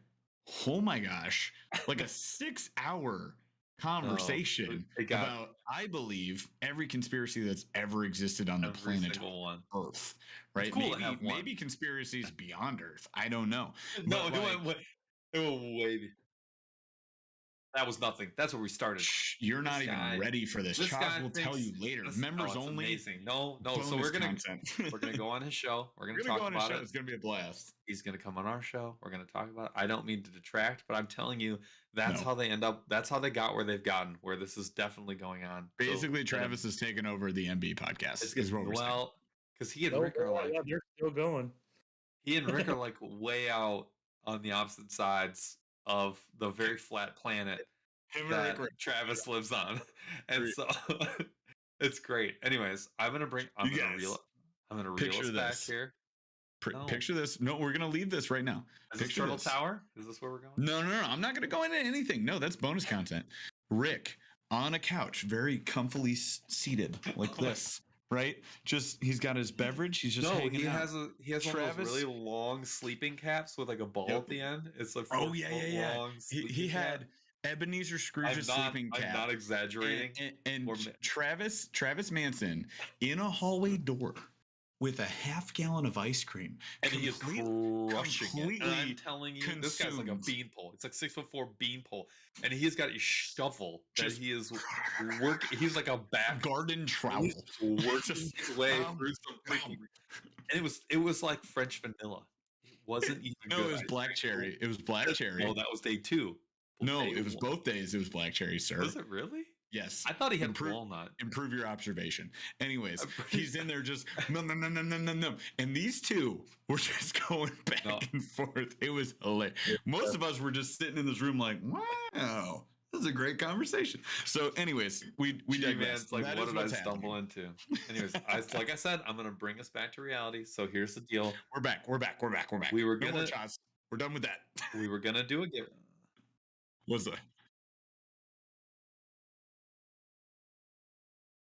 Oh my gosh, like a 6-hour conversation it got about, I believe, every conspiracy that's ever existed on the every planet single one. Earth, right? It's cool to maybe have one. maybe conspiracies beyond Earth. I don't know. No, But, like, it went way. That was nothing. That's where we started. you're not This even guy- ready for this. this Charles guy will tell thinks you later. this- Members it's only. Amazing. No. So bonus we're gonna content. go on his show. We're gonna We're talk go on his about show. it. It's gonna be a blast. He's gonna come on our show. We're gonna talk about it. I don't mean to detract, but I'm telling you, that's No. how they end up. That's how they got where they've gotten. Where this is definitely going on. So, Basically, Travis has taken over the MB podcast. it's Is what we're saying. well, because he and Oh, Rick are like yeah, they're still going. he and Rick are like way out on the opposite sides of the very flat planet Him and that Rick were- Travis lives on, and Great. so it's great. Anyways, I'm gonna You guys, reel picture us back this. here. No. Picture this. No, we're gonna leave this right now. Is this Picture Turtle this. Tower? Is this where we're going? No. I'm not gonna go into anything. No, that's bonus content. Rick on a couch, very comfily seated like this, right? Just he's got his beverage. He's just No, hanging he out. has one of Travis- those really long sleeping caps with like a ball Yep. at the end. It's like Oh yeah. long He sleeping had cap. Ebenezer Scrooge's I'm sleeping cap. not exaggerating. And Or Travis Manson in a hallway door with a half-gallon of ice cream, and he is crushing it. And I'm completely telling you, this guy's like a consumed. beanpole. It's like 6'4" beanpole, and he's got a shovel that Just- he is working. He's like a back garden trowel. working Just- his way um, through some freaking. And it was like French vanilla. It wasn't even No, good. it was black cherry. It was black cherry. No, that was day 2. No, Day it was 1. both days. It was black cherry, sir. Was it really? Yes. I thought he had Improve- walnut. Improve your observation. Anyways, Improve- he's in there just nom, nom, nom, nom, nom, nom, nom. And these two were just going back No. and forth. It was hilarious. Most of us were just sitting in this room like, wow, this is a great conversation. So, anyways, we digress. Man's like, That what is did I what's stumble happening. into? Anyways, like I said, I'm gonna bring us back to reality. So here's the deal: We're back. We're back. We were No more gonna- shots. We're done with that. we were gonna do a give. What's that?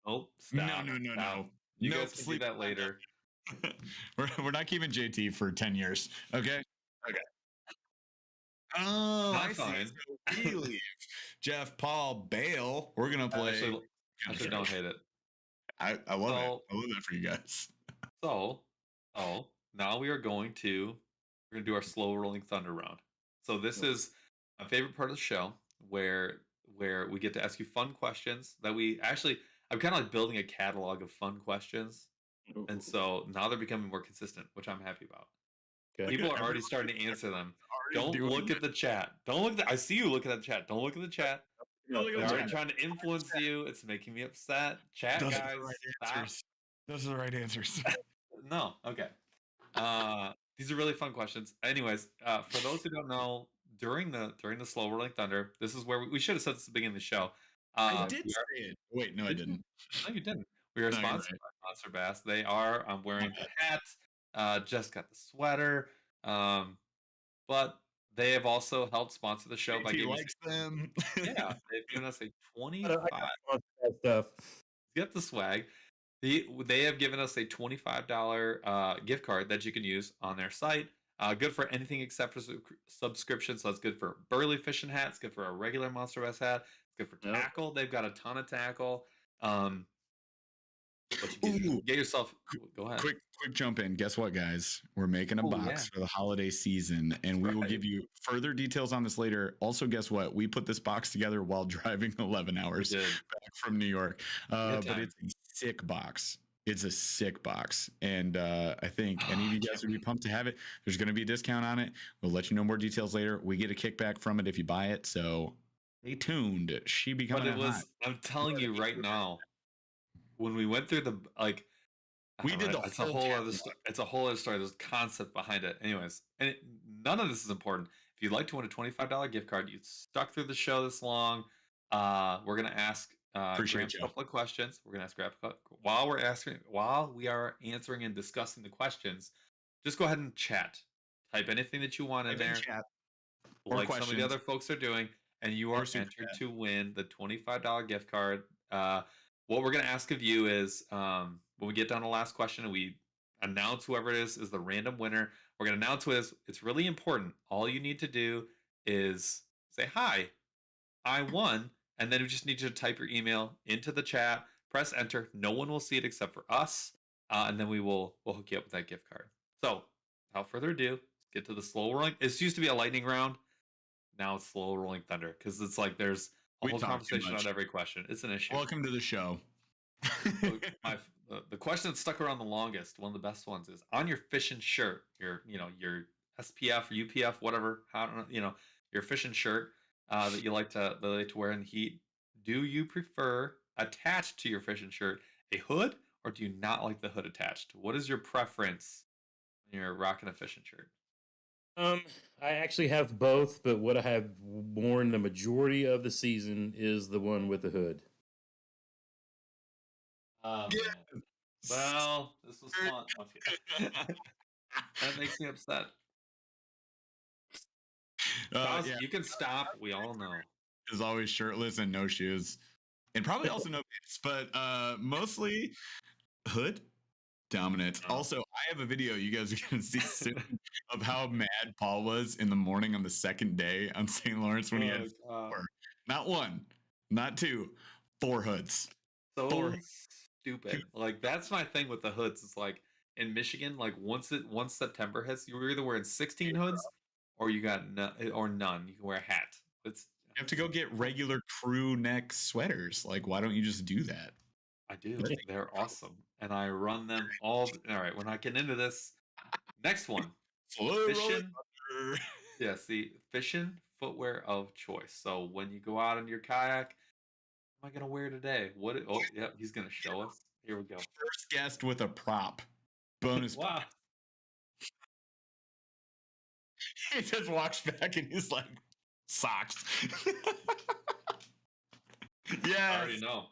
Oh, stop. No. Stop. You Nope, guys can do sleep that on later. we're not keeping JT for 10 years. Okay. Oh, Not I see. fine. So we leave. Jeff, Paul, Bale. We're gonna play. Actually, don't hate it. I love it. So- I love that for you guys. So, now we're gonna do our slow rolling thunder round. So this is my favorite part of the show, where we get to ask you fun questions that I'm kind of like building a catalog of fun questions, and so now they're becoming more consistent, which I'm happy about. Okay. People are already starting to answer them. Don't doing look at the chat. Don't look. I see you looking at the chat. Don't look at the chat. Don't look at They're the already chat. trying to influence you. It's making me upset. Chat Those are guys, the right stop. answers. Those are the right answers. No, okay. These are really fun questions. Anyways, for those who don't know, during the slow rolling thunder, this is where we should have said this at the beginning of the show. I did we are- say it. Wait, no, I didn't. No, you didn't. We are No, you're sponsored by MONSTERBASS. They are. I'm wearing the hat. Just got the sweater. But they have also helped sponsor the show by JT giving us likes them. yeah, they've given us a I 25. got that stuff. Get the swag. They have given us a $25 gift card that you can use on their site. Good for anything except for subscription. So it's good for Burly fishing hats. Good for a regular Monster Bass hat. It's good for Yep. tackle. They've got a ton of tackle. But you Ooh. get yourself. Go ahead. Quick jump in. Guess what, guys? We're making a Oh, box yeah. for the holiday season, and we will Right. give you further details on this later. Also, guess what? We put this box together while driving 11 hours Good. back from New York. But time. it's a sick box. It's a sick box, and I think any of you guys would be pumped to have it. There's going to be a discount on it. We'll let you know more details later. We get a kickback from it if you buy it, so stay tuned. She But becoming it was. hot. I'm telling you right now, when we went through We did the It's a whole whole catalog. other. It's a whole other story. There's concept behind it. Anyways, and none of this is important. If you'd like to win a $25 gift card, you stuck through the show this long. We're gonna ask Appreciate Gramps a you. couple of questions. We're gonna ask Gramps while we are answering and discussing the questions. Just go ahead and chat. Type anything that you want in there, Chat. Or like some of questions. the other folks are doing, and you Or are super entered chat. to win the $25 gift card. What we're gonna ask of you is when we get down to the last question and we announce whoever it is the random winner. We're gonna announce who it is. It's really important. All you need to do is say hi, I won, and then we just need you to type your email into the chat, press enter. No one will see it except for us, and then we'll hook you up with that gift card. So, without further ado, let's get to the slow rolling. It used to be a lightning round. Now it's slow rolling thunder because it's like there's a We whole talk too conversation much. on every question. It's an issue. Welcome to the show. The question that stuck around the longest, one of the best ones, is on your fishing shirt, your SPF or UPF, whatever, your fishing shirt that you like to wear in the heat. Do you prefer attached to your fishing shirt a hood, or do you not like the hood attached? What is your preference when you're rocking a fishing shirt? I actually have both, but what I have worn the majority of the season is the one with the hood. Well, this was fun. Okay. That makes me upset. Yeah, You can stop. We all know. is always shirtless and no shoes, and probably also no pants, but mostly hood dominance. Oh. Also, I have a video you guys are gonna see soon of how mad Paul was in the morning on the second day on St. Lawrence when he had four, not one, not two, 4 hoods. So stupid. Like that's my thing with the hoods. It's like in Michigan, like once September hits, you were either wearing 16 hoods or you got none. You can wear a hat. You have to go get regular crew neck sweaters. Like, why don't you just do that? I do. They're awesome, and I run them all. All right, we're not getting into this. Next one. Fishing. Yeah, see, fishing footwear of choice. So when you go out in your kayak, what am I gonna wear today? Oh, yeah, he's gonna show us. Here we go. First guest with a prop. Bonus. Wow. He just walks back and he's like, socks. Yes. I already know.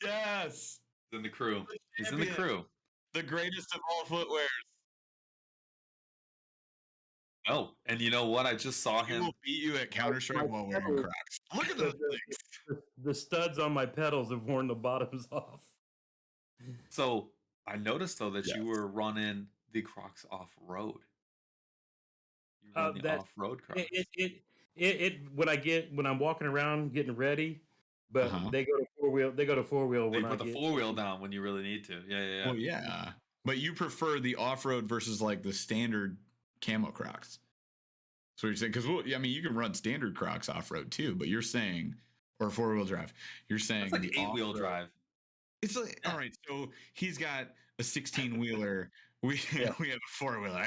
Yes. He's in the crew. He's in the crew. The greatest of all footwears. Oh, and you know what? I just saw He him. will beat you at Counter-Strike while wearing Crocs. Look at those things. The studs on my pedals have worn the bottoms off. So I noticed though that Yes. you were running the Crocs off road. You run the That- off road Crocs. When I'm walking around getting ready, but Uh-huh. they go to 4-wheel. They go to 4-wheel They when I put the get 4-wheel down when you really need to. Yeah. Well, yeah. But you prefer the off-road versus like the standard camo Crocs. So you're saying, because you can run standard Crocs off-road too, but you're saying, or 4-wheel drive, you're saying It's like the 8-wheel off-road- drive. It's like, all right, so he's got a 16-wheeler. We have a 4-wheeler.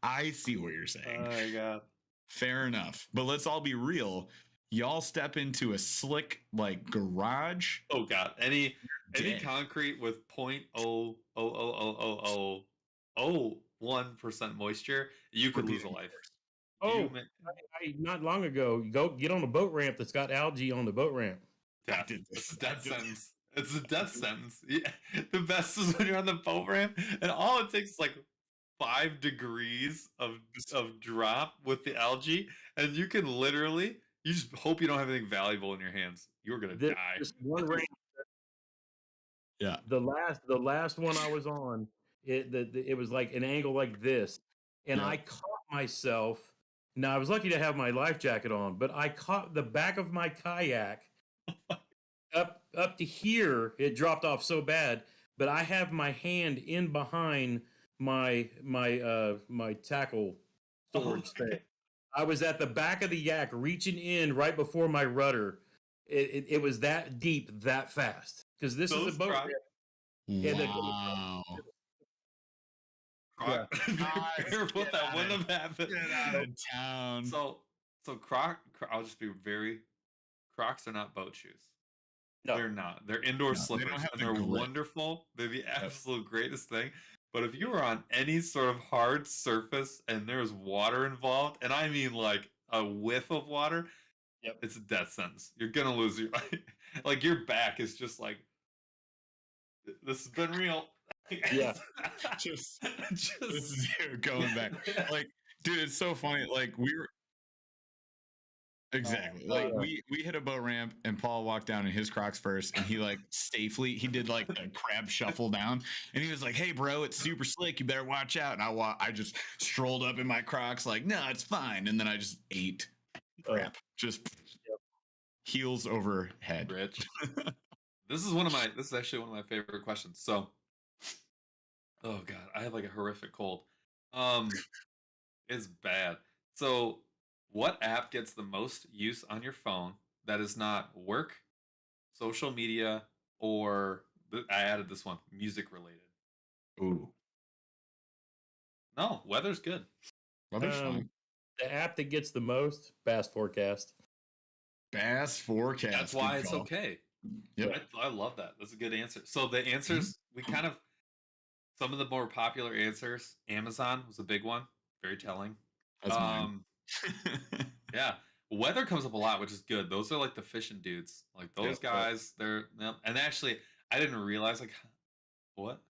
I see what you're saying. Oh my god. Fair enough. But let's all be real. Y'all step into a slick like garage. Oh god. Any dead. concrete with 0.0000001% moisture, you could lose a life. Oh, not long ago, you go get on a boat ramp that's got algae on the boat ramp. Death. It's a death sentence. It's a death sentence. Yeah. The best is when you're on the boat ramp and all it takes is like 5 degrees of drop with the algae, and you can literally, you just hope you don't have anything valuable in your hands. You're gonna die. Just one ramp. Yeah. The last one I was on, it was like an angle like this, and Yeah. I caught myself. Now I was lucky to have my life jacket on, but I caught the back of my kayak up to here. It dropped off so bad, but I have my hand in behind my tackle storage thing. I was at the back of the yak, reaching in right before my rudder. It was that deep, that fast. Because this is a boat ramp. Wow. Croc. Careful, that wouldn't have happened. Get out of town. So I'll just be very. Crocs are not boat shoes. No. They're not. They're indoor No, they don't slippers, have and the they're grip. wonderful. They're the absolute greatest thing. But if you were on any sort of hard surface and there's water involved, and I mean like a whiff of water, it's a death sentence. You're gonna lose your like your back is just like this has been real. Yeah. just going back. Like, dude, it's so funny. Like we were exactly like we hit a boat ramp and Paul walked down in his Crocs first, and he like safely did like a crab shuffle down, and he was like, "Hey, bro, it's super slick. You better watch out." And I just strolled up in my Crocs like, "No, it's fine." And then I just ate crap. heels over head. Rich. This is actually one of my favorite questions. So, oh god, I have like a horrific cold. It's bad. So, what app gets the most use on your phone that is not work, social media, or I added this one, music related? Ooh, No, weather's good. weather's fine. The app that gets the most, Bass Forecast. Bass forecast. That's why good it's call. okay. Yep. I love that. That's a good answer. So the answers, we kind of, some of the more popular answers, Amazon was a big one, very telling. That's mine. Yeah, weather comes up a lot, which is good. Those are like the fishing dudes, like those Yep. guys. They're and actually, I didn't realize like what.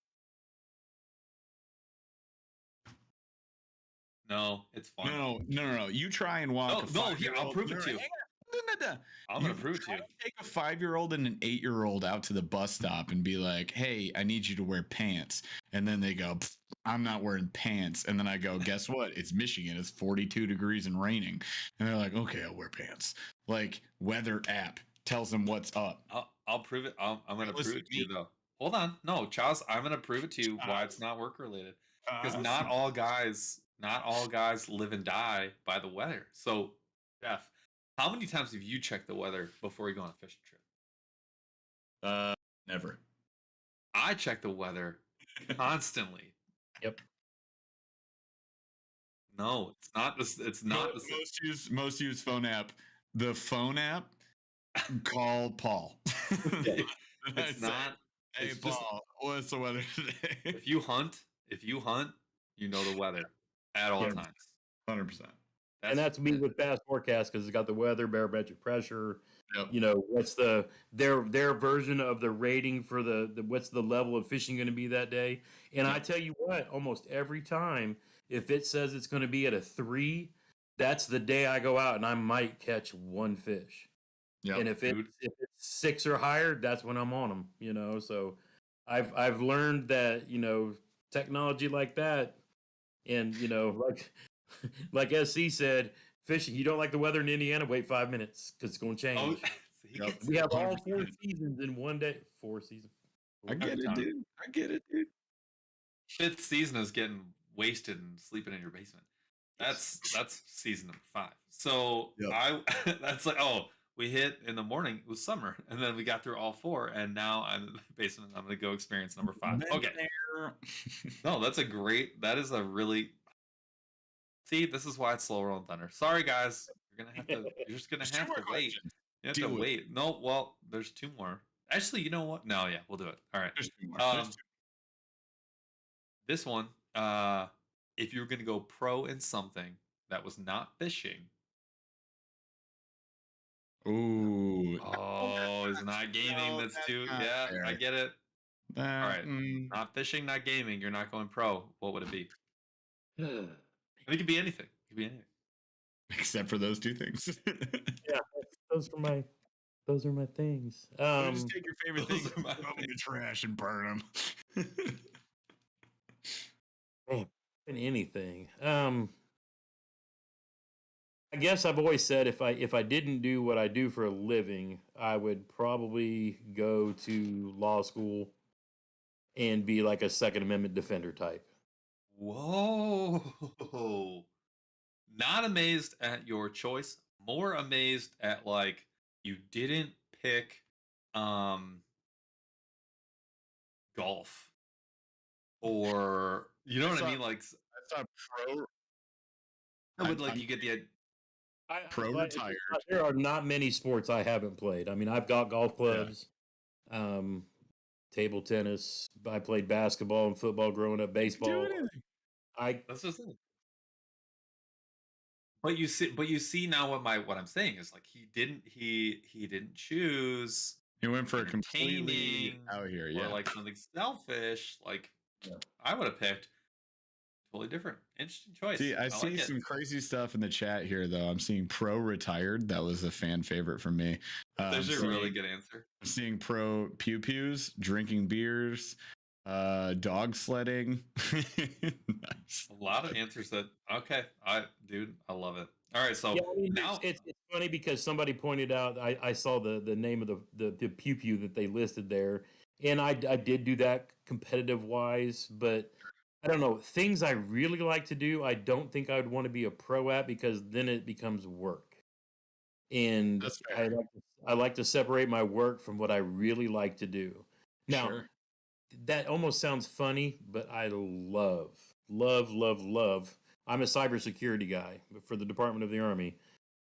No, it's fun. No. You try and walk. No, here, I'll prove it to you. No. I'm gonna prove it to you. Take a 5-year-old and an 8-year-old out to the bus stop and be like, "Hey, I need you to wear pants." And then they go, "I'm not wearing pants." And then I go, "Guess what? It's Michigan. It's 42 degrees and raining." And they're like, "Okay, I'll wear pants." Like, weather app tells them what's up. I'll prove it. I'm gonna prove it to you though. Hold on, no, Charles. I'm gonna prove it to you why it's not work related. Because not all guys live and die by the weather. So, Jeff, how many times have you checked the weather before you go on a fishing trip? Never. I check the weather constantly. Yep. No, it's not this. It's not the same. Most use phone app. The phone app call Paul. It's not. Hey It's Paul, what's the weather today? If you hunt, you know the weather at all times. 100%. And that's me with Bass Forecast because it's got the weather, barometric pressure. Yep. You know, what's their version of the rating for the what's the level of fishing going to be that day. And I tell you what, almost every time, if it says it's going to be at a 3, that's the day I go out and I might catch one fish. Yep. And if it's 6 or higher, that's when I'm on them. You know, so I've learned that, you know, technology like that, and you know, like SC said, fishing. You don't like the weather in Indiana? Wait 5 minutes because it's going to change. Oh, We have all 4 seasons in one day. 4 seasons. I get it, dude. 5th season is getting wasted and sleeping in your basement. That's season number 5. So that's like, oh, we hit in the morning. It was summer, and then we got through all 4, and now I'm in the basement. And I'm gonna go experience number 5. Okay. No, that is a really. See, this is why it's slow rolling thunder. Sorry, guys. You're just gonna have to wait. You have to wait. No, well, there's 2 more. Actually, you know what? No, yeah, we'll do it. All right. There's 2 more. This one, if you were gonna go pro in something that was not fishing. Ooh. Oh, it's not gaming. That's too. Yeah, fair. I get it. All right. Not fishing, not gaming. You're not going pro. What would it be? It could be anything. Except for those 2 things. Yeah, those are my things. Just take your favorite things, throw them in the trash, and burn them. Man, anything. I guess I've always said if I didn't do what I do for a living, I would probably go to law school and be like a Second Amendment defender type. Whoa. Not amazed at your choice. More amazed at like you didn't pick golf. Or you know what I mean? Like that's not pro. I would like you get the Pro retired. There are not many sports I haven't played. I mean, I've got golf clubs, table tennis. I played basketball and football growing up, baseball. That's just it. But you see now what I'm saying is like he didn't choose. He went for a completely out here, or like something selfish. Like I would have picked totally different. Interesting choice. See, I see some crazy stuff in the chat here, though. I'm seeing pro retired. That was a fan favorite for me. There's a really good answer. I'm seeing pro pew pews, drinking beers, Dog sledding. Nice. A lot of answers that okay, I love it. All right, so Yeah, I mean, now it's funny because somebody pointed out I saw the name of the pew pew that they listed there, and I did do that competitive wise, but I don't know, things I really like to do. I don't think I would want to be a pro at because then it becomes work, and That's fair. I like to separate my work from what I really like to do. Now, Sure. that almost sounds funny, but I love. I'm a cybersecurity guy for the Department of the Army,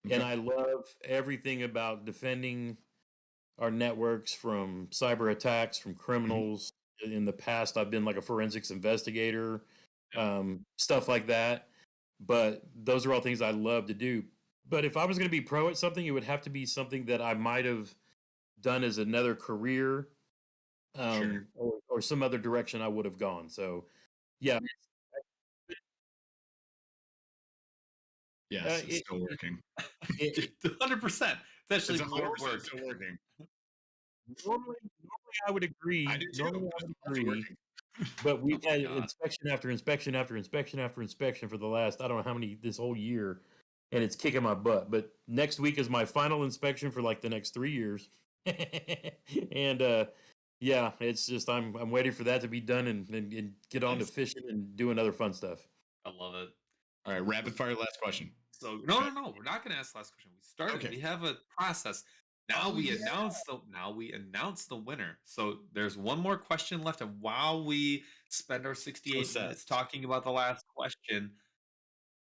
and Okay. I love everything about defending our networks from cyber attacks, from criminals. In the past, I've been like a forensics investigator, stuff like that. But those are all things I love to do. But if I was going to be pro at something, it would have to be something that I might have done as another career, Sure. or some other direction I would have gone. So, yeah, Yes, it's it, still working. it, 100%. It's It's actually more 100% work. still working. normally I would agree. I do too. Normally I It's would also agree. working. But we've Oh my had God. inspection after inspection after inspection after inspection for the last, I don't know how many, this whole year, and it's kicking my butt. But next week is my final inspection for like the next 3 years. And yeah, it's just I'm waiting for that to be done and get on to Nice. fishing and doing other fun stuff. I love it. All right, rapid fire last question. So no, we're not going to ask the last question. We started. Okay. We have a process. Now Oh, we yeah. announce the winner. So there's one more question left, and while we spend our 68 sad. minutes talking about the last question,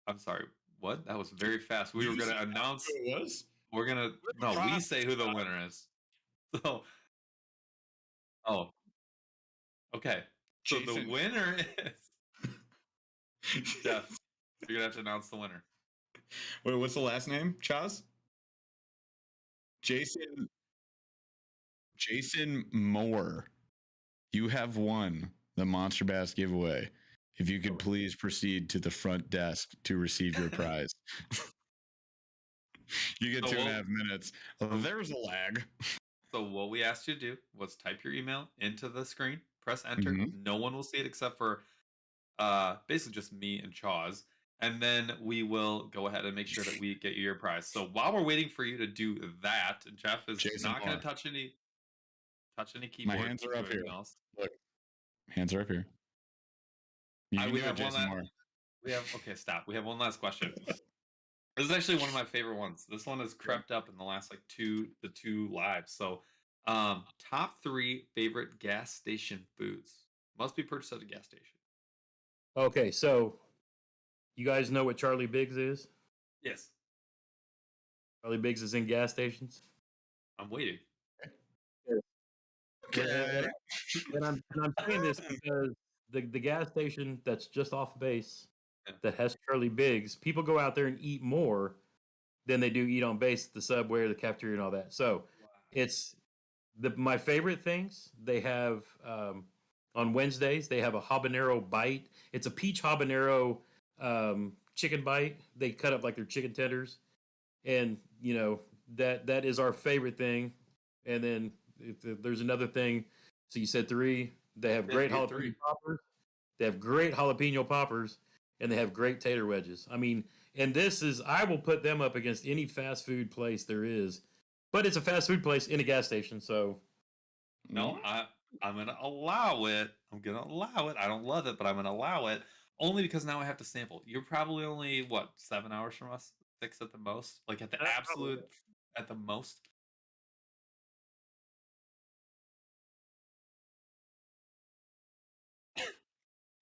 I'm sorry, what? That was very fast. We were You going to said announce. Who it was? We're gonna no. We process, say who the winner is. So oh, okay. So the Jason. winner is Jeff. You're gonna have to announce the winner. Wait, what's the last name? Chaz? Jason Moore. You have won the Monster Bass giveaway. If you could please proceed to the front desk to receive your prize. You get So 2.5 minutes. There's a lag. So what we asked you to do was type your email into the screen, press enter. Mhm. No one will see it except for basically just me and Chaz. And then we will go ahead and make sure that we get you your prize. So while we're waiting for you to do that, Jeff is Jason not going Moore. to touch any keyboard. hands are keep up doing here. else. Look, hands are up here. You can we do it, have one Jason Moore. okay, stop. We have one last question. This is actually one of my favorite ones. This one has crept up in the last like two lives. So, top 3 favorite gas station foods must be purchased at a gas station. Okay, so you guys know what Charlie Biggs is? Yes, Charlie Biggs is in gas stations. I'm waiting. Okay. And I'm saying this because the gas station that's just off base Yeah. that has Charlie Biggs, people go out there and eat more than they do eat on base at the Subway or the cafeteria and all that. So it's my favorite things. They have on Wednesdays they have a habanero bite. It's a peach habanero chicken bite. They cut up like their chicken tenders, and you know that is our favorite thing. And then if there's another thing, so you said 3. They have Yeah, great we had jalapeno 3. poppers. They have great jalapeno poppers, and they have great tater wedges. I mean, and this is I will put them up against any fast food place there is, but it's a fast food place in a gas station, so No, I'm gonna allow it. I'm gonna allow it. I don't love it, but I'm gonna allow it only because now I have to sample. You're probably only what 7 hours from us, 6 at the most, like at the absolute at the most.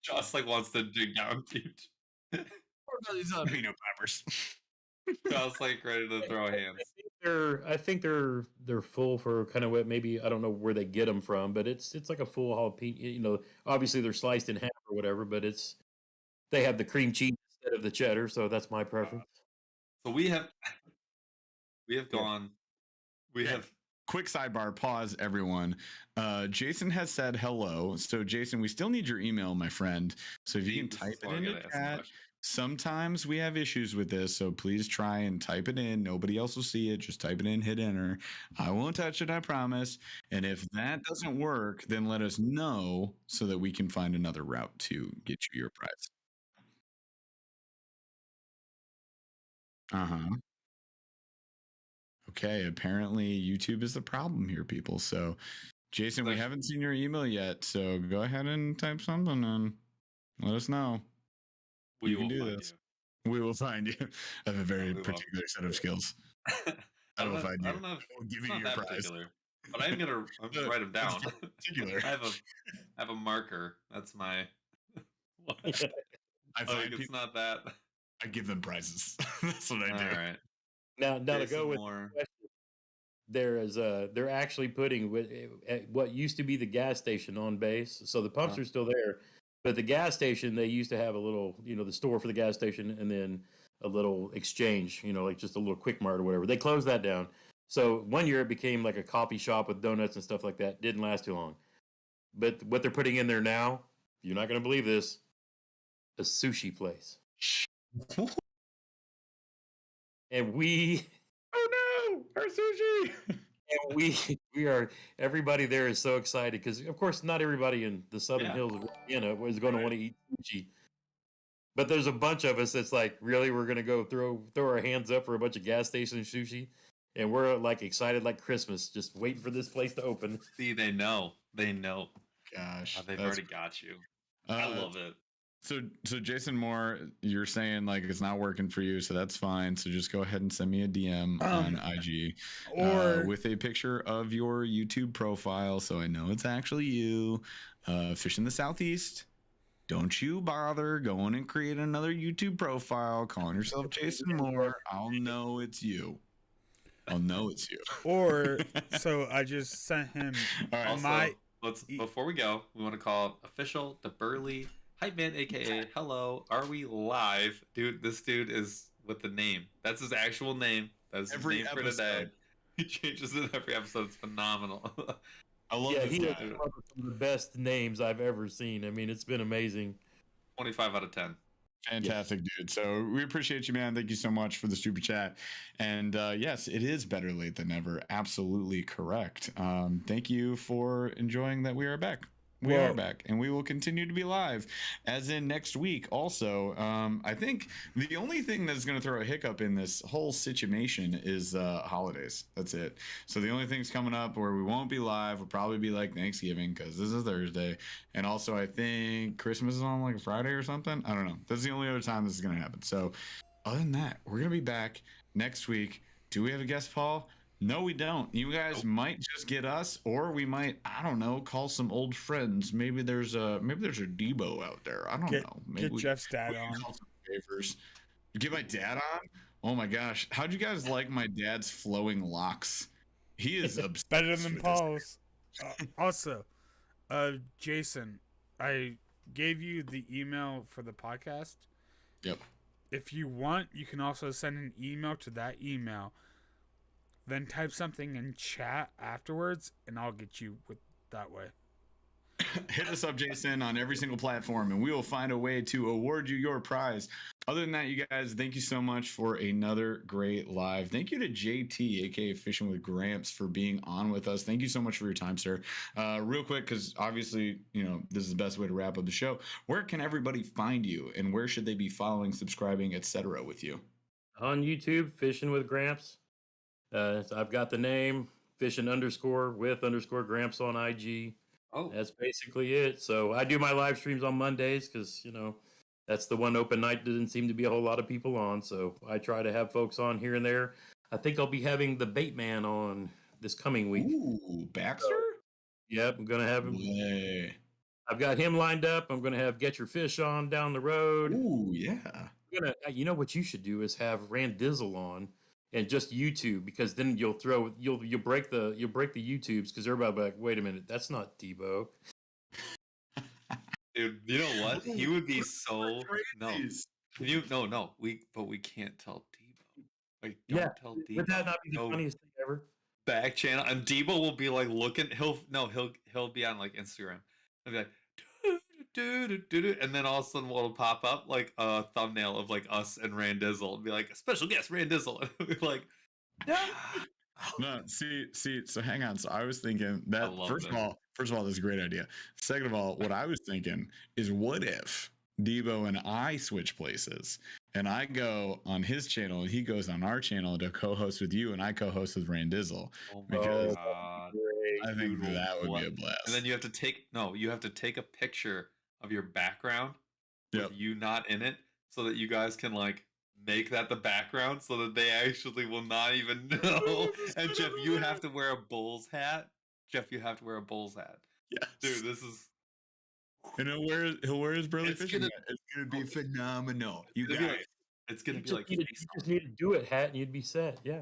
Just like wants to dig down deep. What about these jalapeno peppers? Just like ready to throw hands. I think they're full for kind of what maybe I don't know where they get them from, but it's like a full jalapeno. You know, obviously they're sliced in half or whatever, but they have the cream cheese instead of the cheddar, so that's my preference. So we have Yeah. gone. We Yeah. have Quick sidebar, pause, everyone. Jason has said hello. So, Jason, we still need your email, my friend. So, if you can this is type it why I in the gotta ask the chat question. Sometimes we have issues with this, so please try and type it in. Nobody else will see it. Just type it in, hit enter. I won't touch it, I promise. And if that doesn't work, then let us know so that we can find another route to get you your prize. Uh-huh. Okay, apparently YouTube is the problem here, people. So, Jason, we haven't seen your email yet, so go ahead and type something and let us know. We will find you. We will find you. I have a very particular set of skills. I will find you. I don't know if We'll give it's you not your that prize. particular, but I'm gonna write them down. Particular. I have a marker. That's my. I find it's people, not that. I give them prizes. That's what I do. All right. Now to Jason go with Moore. the question, there is they're actually putting what used to be the gas station on base. So the pumps are still there, but the gas station, they used to have a little, the store for the gas station, and then a little exchange, like just a little Quick Mart or whatever. They closed that down. So one year it became like a coffee shop with donuts and stuff like that. Didn't last too long. But what they're putting in there now, you're not going to believe this, a sushi place. And we Oh no, our sushi. and we are, everybody there is so excited because of course not everybody in the southern hills of Indiana is going to want to eat sushi. But there's a bunch of us that's like, really, we're gonna go throw our hands up for a bunch of gas station sushi, and we're like excited like Christmas, just waiting for this place to open. See, they know. Gosh, They've already got you. I love it. So Jason Moore, you're saying like it's not working for you, so that's fine. So just go ahead and send me a DM on IG or with a picture of your YouTube profile, so I know it's actually you. Fish in the Southeast. Don't you bother going and create another YouTube profile calling yourself Jason Moore. I'll know it's you. Or so I just sent him Also, before we go, we want to call official to Burly Hype Man, aka hello, are we live? Dude, this dude is with the name. That's his actual name. That's his name for today. He changes it every episode. It's phenomenal. I love Yeah, this he guy. has some of the best names I've ever seen. I mean, it's been amazing. 25 out of 10. Fantastic, dude. So we appreciate you, man. Thank you so much for the super chat. And yes, it is better late than never. Absolutely correct. Thank you for enjoying that we are back. We are back, and we will continue to be live, as in next week. Also, I think the only thing that's going to throw a hiccup in this whole situation is holidays. That's it. So the only things coming up where we won't be live will probably be like Thanksgiving, because this is Thursday, and also I think Christmas is on like a Friday or something. I don't know. That's the only other time this is going to happen. So other than that, we're going to be back next week. Do we have a guest, Paul? No, we don't. You guys might just get us, or we might, I don't know, call some old friends. Maybe there's a Debo out there. I don't know. Maybe get Jeff's dad on. Call some favors. Get my dad on? Oh my gosh. How'd you guys like my dad's flowing locks? He is obsessed Better than with Paul's. Also, Jason, I gave you the email for the podcast. Yep. If you want, you can also send an email to that email. Then type something in chat afterwards, and I'll get you with that way. Hit us up, Jason, on every single platform, and we will find a way to award you your prize. Other than that, you guys, thank you so much for another great live. Thank you to JT, aka Fishing with Gramps, for being on with us. Thank you so much for your time, sir. Real quick, because obviously, this is the best way to wrap up the show. Where can everybody find you, and where should they be following, subscribing, etc. with you? On YouTube, Fishing with Gramps. I've got the name fishing _ Gramps on IG. Oh, That's basically it. So I do my live streams on Mondays because, that's the one open night. Didn't seem to be a whole lot of people on. So I try to have folks on here and there. I think I'll be having the bait man on this coming week. Ooh, Baxter? Yep, I'm going to have him. Yeah. I've got him lined up. I'm going to have Get Your Fish on down the road. Ooh, yeah. What you should do is have Randizzle on. And just YouTube, because then you'll break the YouTubes, because everybody will be like, wait a minute, that's not Debo. dude, you know what? He would be so no. We can't tell Debo. Like, don't tell Debo. Would that not be the funniest thing ever? Back channel, and Debo will be like looking. He'll be on like Instagram. He'll be like, dude, and then all of a sudden what'll pop up like a thumbnail of like us and Randizzle and be like special guest Randizzle, and we'll be like, no. No, see. So hang on. So I was thinking that love first this. of all, this is a great idea. Second of all, what I was thinking is, what if Debo and I switch places, and I go on his channel and he goes on our channel to co-host with you, and I co-host with Randizzle, Oh my because god. I think Dude, that would be a what? blast. And then you have to take a picture of your background with Yep. you not in it, so that you guys can like make that the background, so that they actually will not even know. And Jeff, you have to wear a Bulls hat. Yes. Dude, this is And he'll wear his Burly It's fishing gonna- hat. It's gonna be phenomenal. You It's gonna be guys. like- it's gonna You be just, like need to, you just need to do it, hat, and you'd be set. Yeah.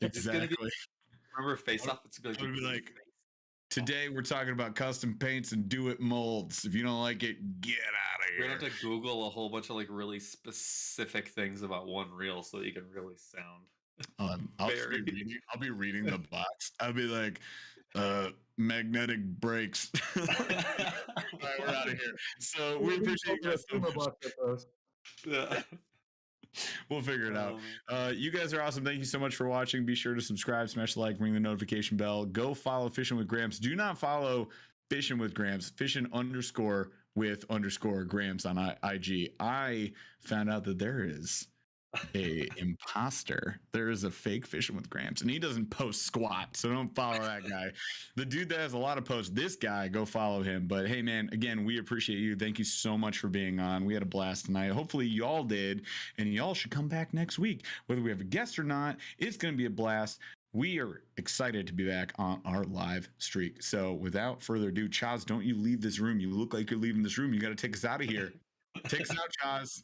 It's gonna be, Exactly. remember Face Off? It's gonna I would be be like, today we're talking about custom paints and do-it molds. If you don't like it, get out of We're here. gonna have to Google a whole bunch of like really specific things about one reel so that you can really sound. I'll be reading the box. I'll be like, magnetic brakes. All right, we're out of here. So we appreciate you guys so much. Yeah. We'll figure it out. Um, You guys are awesome. Thank you so much for watching. Be sure to subscribe, smash the like, ring the notification bell. Go follow Fishing with Gramps. Do not follow Fishing with Gramps. Fishing_with_ Gramps on IG. I found out that there is a imposter. There is a fake Fishing with Gramps, and he doesn't post squat, so don't follow that guy. The dude that has a lot of posts, this guy, go follow him. But hey, man, again, we appreciate you. Thank you so much for being on. We had a blast tonight. Hopefully y'all did, and y'all should come back next week. Whether we have a guest or not, it's going to be a blast. We are excited to be back on our live streak. So without further ado, Chaz, don't you leave this room. You look like you're leaving this room. You got to take us out of here. Take us out, Chaz.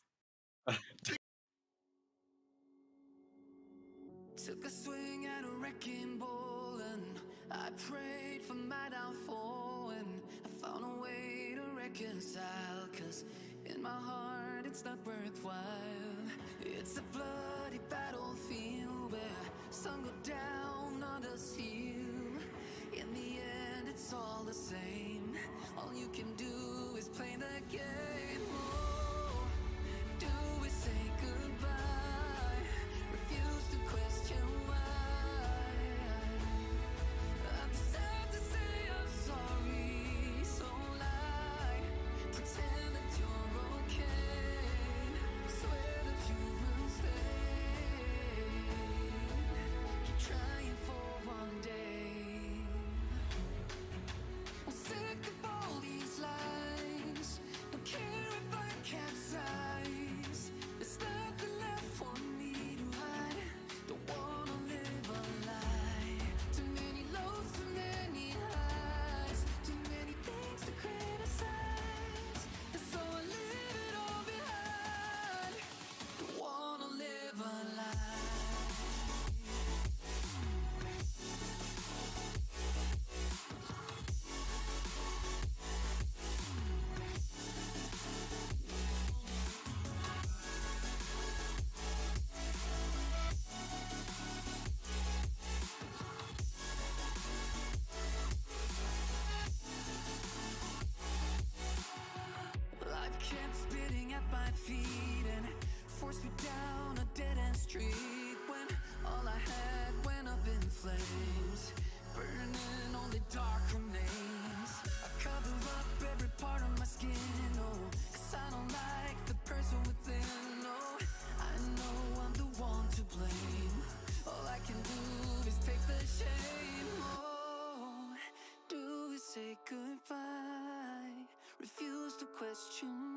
Took a swing at a wrecking ball and I prayed for my downfall, and I found a way to reconcile, 'cause in my heart it's not worthwhile. It's a bloody battlefield where some go down, others heal. In the end it's all the same. All you can do is play the game. Oh, do we say goodbye? Refuse to question why. I deserve to say I'm sorry, so lie. Pretend that you're okay. Swear that you will stay. Keep trying for one day. I'm sick of all these lies. Don't care if I capsize. There's nothing left for me to hide. Don't wanna live a lie. Too many lows, too many highs. Too many things to criticize. And so I leave it all behind. Don't wanna live a lie. Life kept spitting at my feet and forced me down a dead-end street, when all I had went up in flames, burning only dark remains. I cover up every part of my skin, oh, 'cause I don't like the person within, oh. I know I'm the one to blame. All I can do is take the shame, oh. Do we say goodbye? Refuse to question